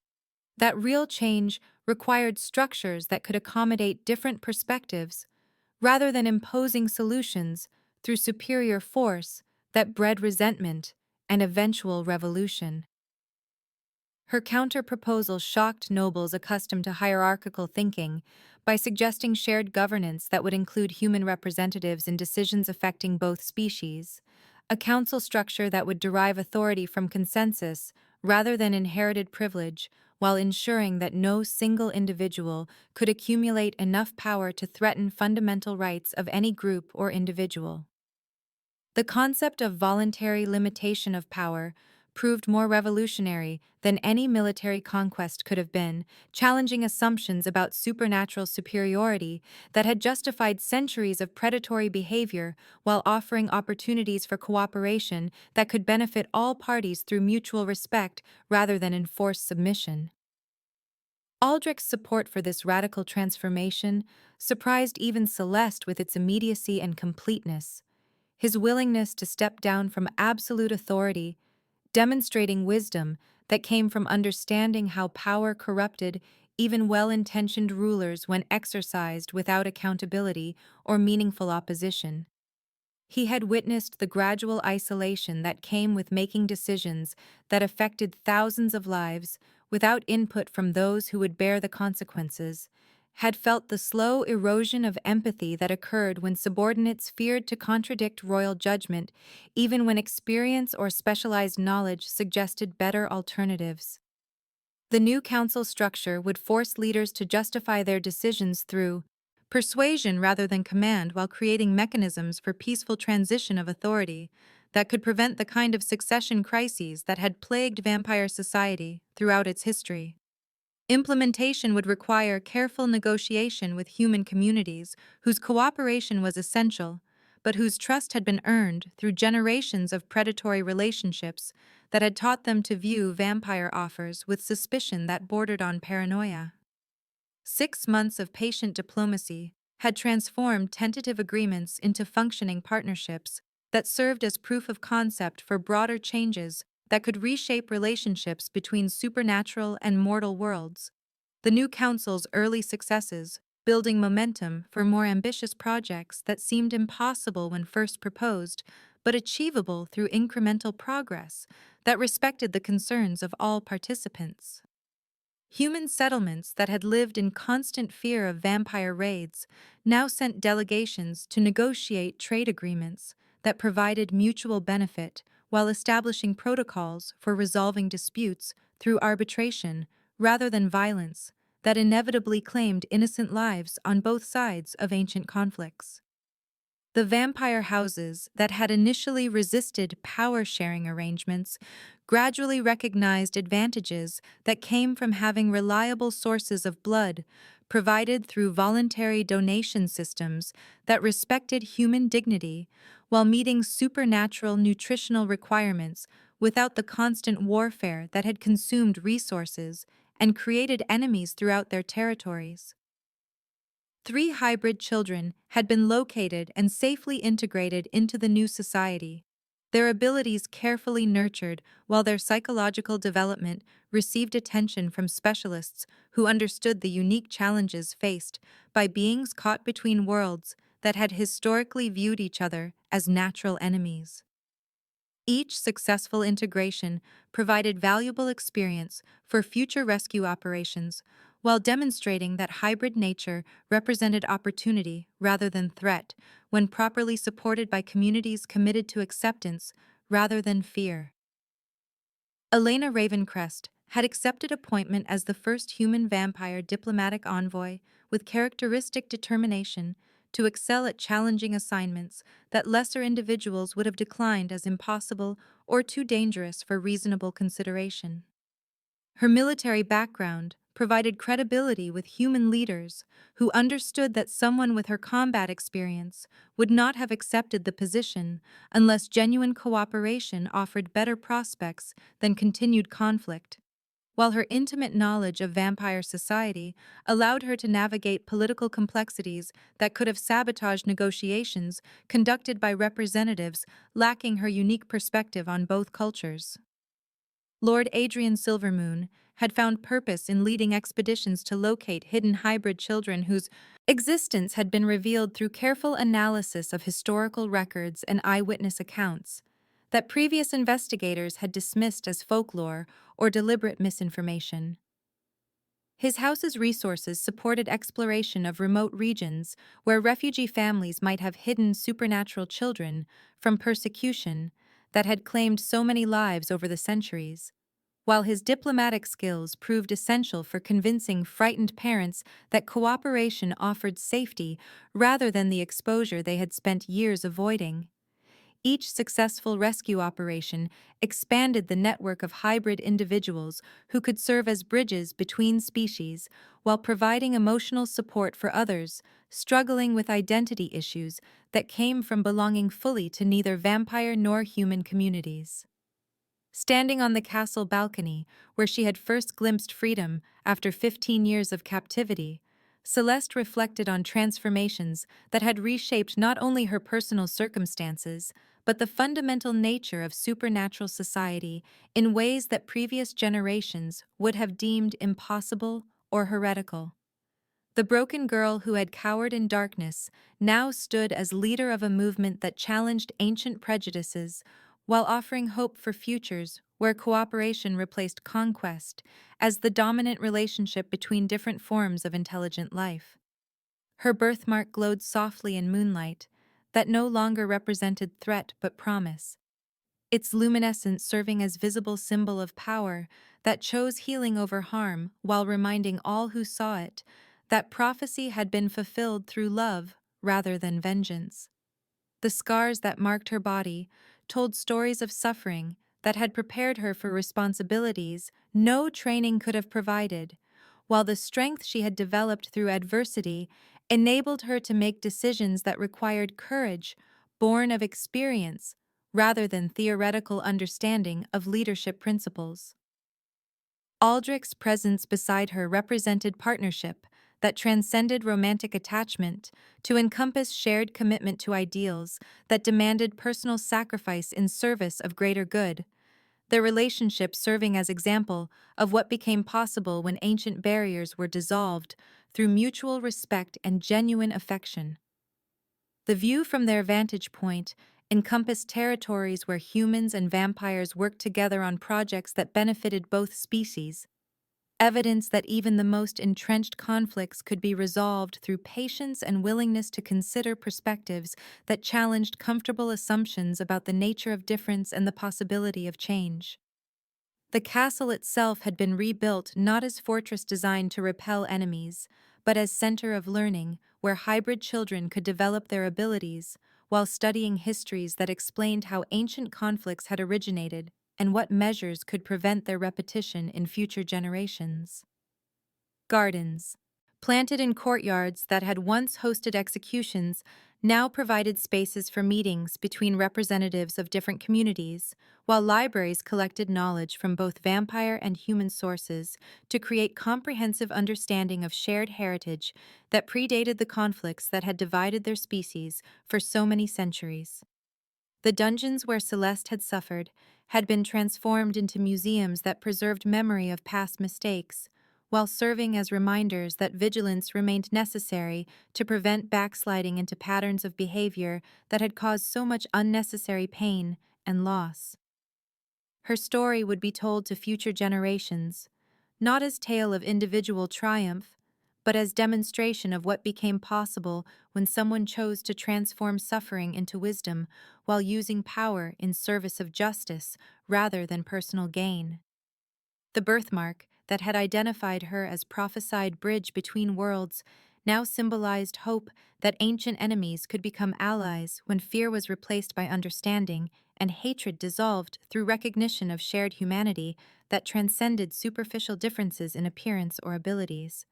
That real change required structures that could accommodate different perspectives rather than imposing solutions through superior force that bred resentment and eventual revolution. Her counter-proposal shocked nobles accustomed to hierarchical thinking by suggesting shared governance that would include human representatives in decisions affecting both species, a council structure that would derive authority from consensus rather than inherited privilege, while ensuring that no single individual could accumulate enough power to threaten fundamental rights of any group or individual. The concept of voluntary limitation of power proved more revolutionary than any military conquest could have been, challenging assumptions about supernatural superiority that had justified centuries of predatory behavior while offering opportunities for cooperation that could benefit all parties through mutual respect rather than enforced submission. Aldrich's support for this radical transformation surprised even Celeste with its immediacy and completeness. His willingness to step down from absolute authority, demonstrating wisdom that came from understanding how power corrupted even well-intentioned rulers when exercised without accountability or meaningful opposition. He had witnessed the gradual isolation that came with making decisions that affected thousands of lives without input from those who would bear the consequences, had felt the slow erosion of empathy that occurred when subordinates feared to contradict royal judgment, even when experience or specialized knowledge suggested better alternatives. The new council structure would force leaders to justify their decisions through persuasion rather than command, while creating mechanisms for peaceful transition of authority that could prevent the kind of succession crises that had plagued vampire society throughout its history. Implementation would require careful negotiation with human communities whose cooperation was essential, but whose trust had been earned through generations of predatory relationships that had taught them to view vampire offers with suspicion that bordered on paranoia. 6 months of patient diplomacy had transformed tentative agreements into functioning partnerships that served as proof of concept for broader changes that could reshape relationships between supernatural and mortal worlds. The new council's early successes, building momentum for more ambitious projects that seemed impossible when first proposed, but achievable through incremental progress that respected the concerns of all participants. Human settlements that had lived in constant fear of vampire raids now sent delegations to negotiate trade agreements that provided mutual benefit while establishing protocols for resolving disputes through arbitration rather than violence that inevitably claimed innocent lives on both sides of ancient conflicts. The vampire houses that had initially resisted power-sharing arrangements gradually recognized advantages that came from having reliable sources of blood provided through voluntary donation systems that respected human dignity while meeting supernatural nutritional requirements without the constant warfare that had consumed resources and created enemies throughout their territories. 3 hybrid children had been located and safely integrated into the new society, their abilities carefully nurtured while their psychological development received attention from specialists who understood the unique challenges faced by beings caught between worlds that had historically viewed each other as natural enemies. Each successful integration provided valuable experience for future rescue operations, while demonstrating that hybrid nature represented opportunity rather than threat when properly supported by communities committed to acceptance rather than fear. Elena Ravencrest had accepted appointment as the first human vampire diplomatic envoy with characteristic determination to excel at challenging assignments that lesser individuals would have declined as impossible or too dangerous for reasonable consideration. Her military background provided credibility with human leaders who understood that someone with her combat experience would not have accepted the position unless genuine cooperation offered better prospects than continued conflict, while her intimate knowledge of vampire society allowed her to navigate political complexities that could have sabotaged negotiations conducted by representatives lacking her unique perspective on both cultures. Lord Adrian Silvermoon had found purpose in leading expeditions to locate hidden hybrid children whose existence had been revealed through careful analysis of historical records and eyewitness accounts that previous investigators had dismissed as folklore or deliberate misinformation. His house's resources supported exploration of remote regions where refugee families might have hidden supernatural children from persecution that had claimed so many lives over the centuries, while his diplomatic skills proved essential for convincing frightened parents that cooperation offered safety rather than the exposure they had spent years avoiding. Each successful rescue operation expanded the network of hybrid individuals who could serve as bridges between species while providing emotional support for others struggling with identity issues that came from belonging fully to neither vampire nor human communities. Standing on the castle balcony, where she had first glimpsed freedom after 15 years of captivity, Celeste reflected on transformations that had reshaped not only her personal circumstances, but the fundamental nature of supernatural society in ways that previous generations would have deemed impossible or heretical. The broken girl who had cowered in darkness now stood as leader of a movement that challenged ancient prejudices while offering hope for futures where cooperation replaced conquest as the dominant relationship between different forms of intelligent life. Her birthmark glowed softly in moonlight that no longer represented threat but promise, its luminescence serving as visible symbol of power that chose healing over harm while reminding all who saw it that prophecy had been fulfilled through love rather than vengeance. The scars that marked her body told stories of suffering that had prepared her for responsibilities no training could have provided, while the strength she had developed through adversity enabled her to make decisions that required courage, born of experience, rather than theoretical understanding of leadership principles. Aldrich's presence beside her represented partnership that transcended romantic attachment to encompass shared commitment to ideals that demanded personal sacrifice in service of greater good, their relationship serving as example of what became possible when ancient barriers were dissolved through mutual respect and genuine affection. The view from their vantage point encompassed territories where humans and vampires worked together on projects that benefited both species, evidence that even the most entrenched conflicts could be resolved through patience and willingness to consider perspectives that challenged comfortable assumptions about the nature of difference and the possibility of change. The castle itself had been rebuilt not as fortress designed to repel enemies, but as center of learning where hybrid children could develop their abilities while studying histories that explained how ancient conflicts had originated and what measures could prevent their repetition in future generations. Gardens, planted in courtyards that had once hosted executions, now provided spaces for meetings between representatives of different communities, while libraries collected knowledge from both vampire and human sources to create comprehensive understanding of shared heritage that predated the conflicts that had divided their species for so many centuries. The dungeons where Celeste had suffered had been transformed into museums that preserved memory of past mistakes, while serving as reminders that vigilance remained necessary to prevent backsliding into patterns of behavior that had caused so much unnecessary pain and loss. Her story would be told to future generations, not as tale of individual triumph, but as demonstration of what became possible when someone chose to transform suffering into wisdom while using power in service of justice rather than personal gain. The birthmark that had identified her as prophesied bridge between worlds now symbolized hope that ancient enemies could become allies when fear was replaced by understanding and hatred dissolved through recognition of shared humanity that transcended superficial differences in appearance or abilities.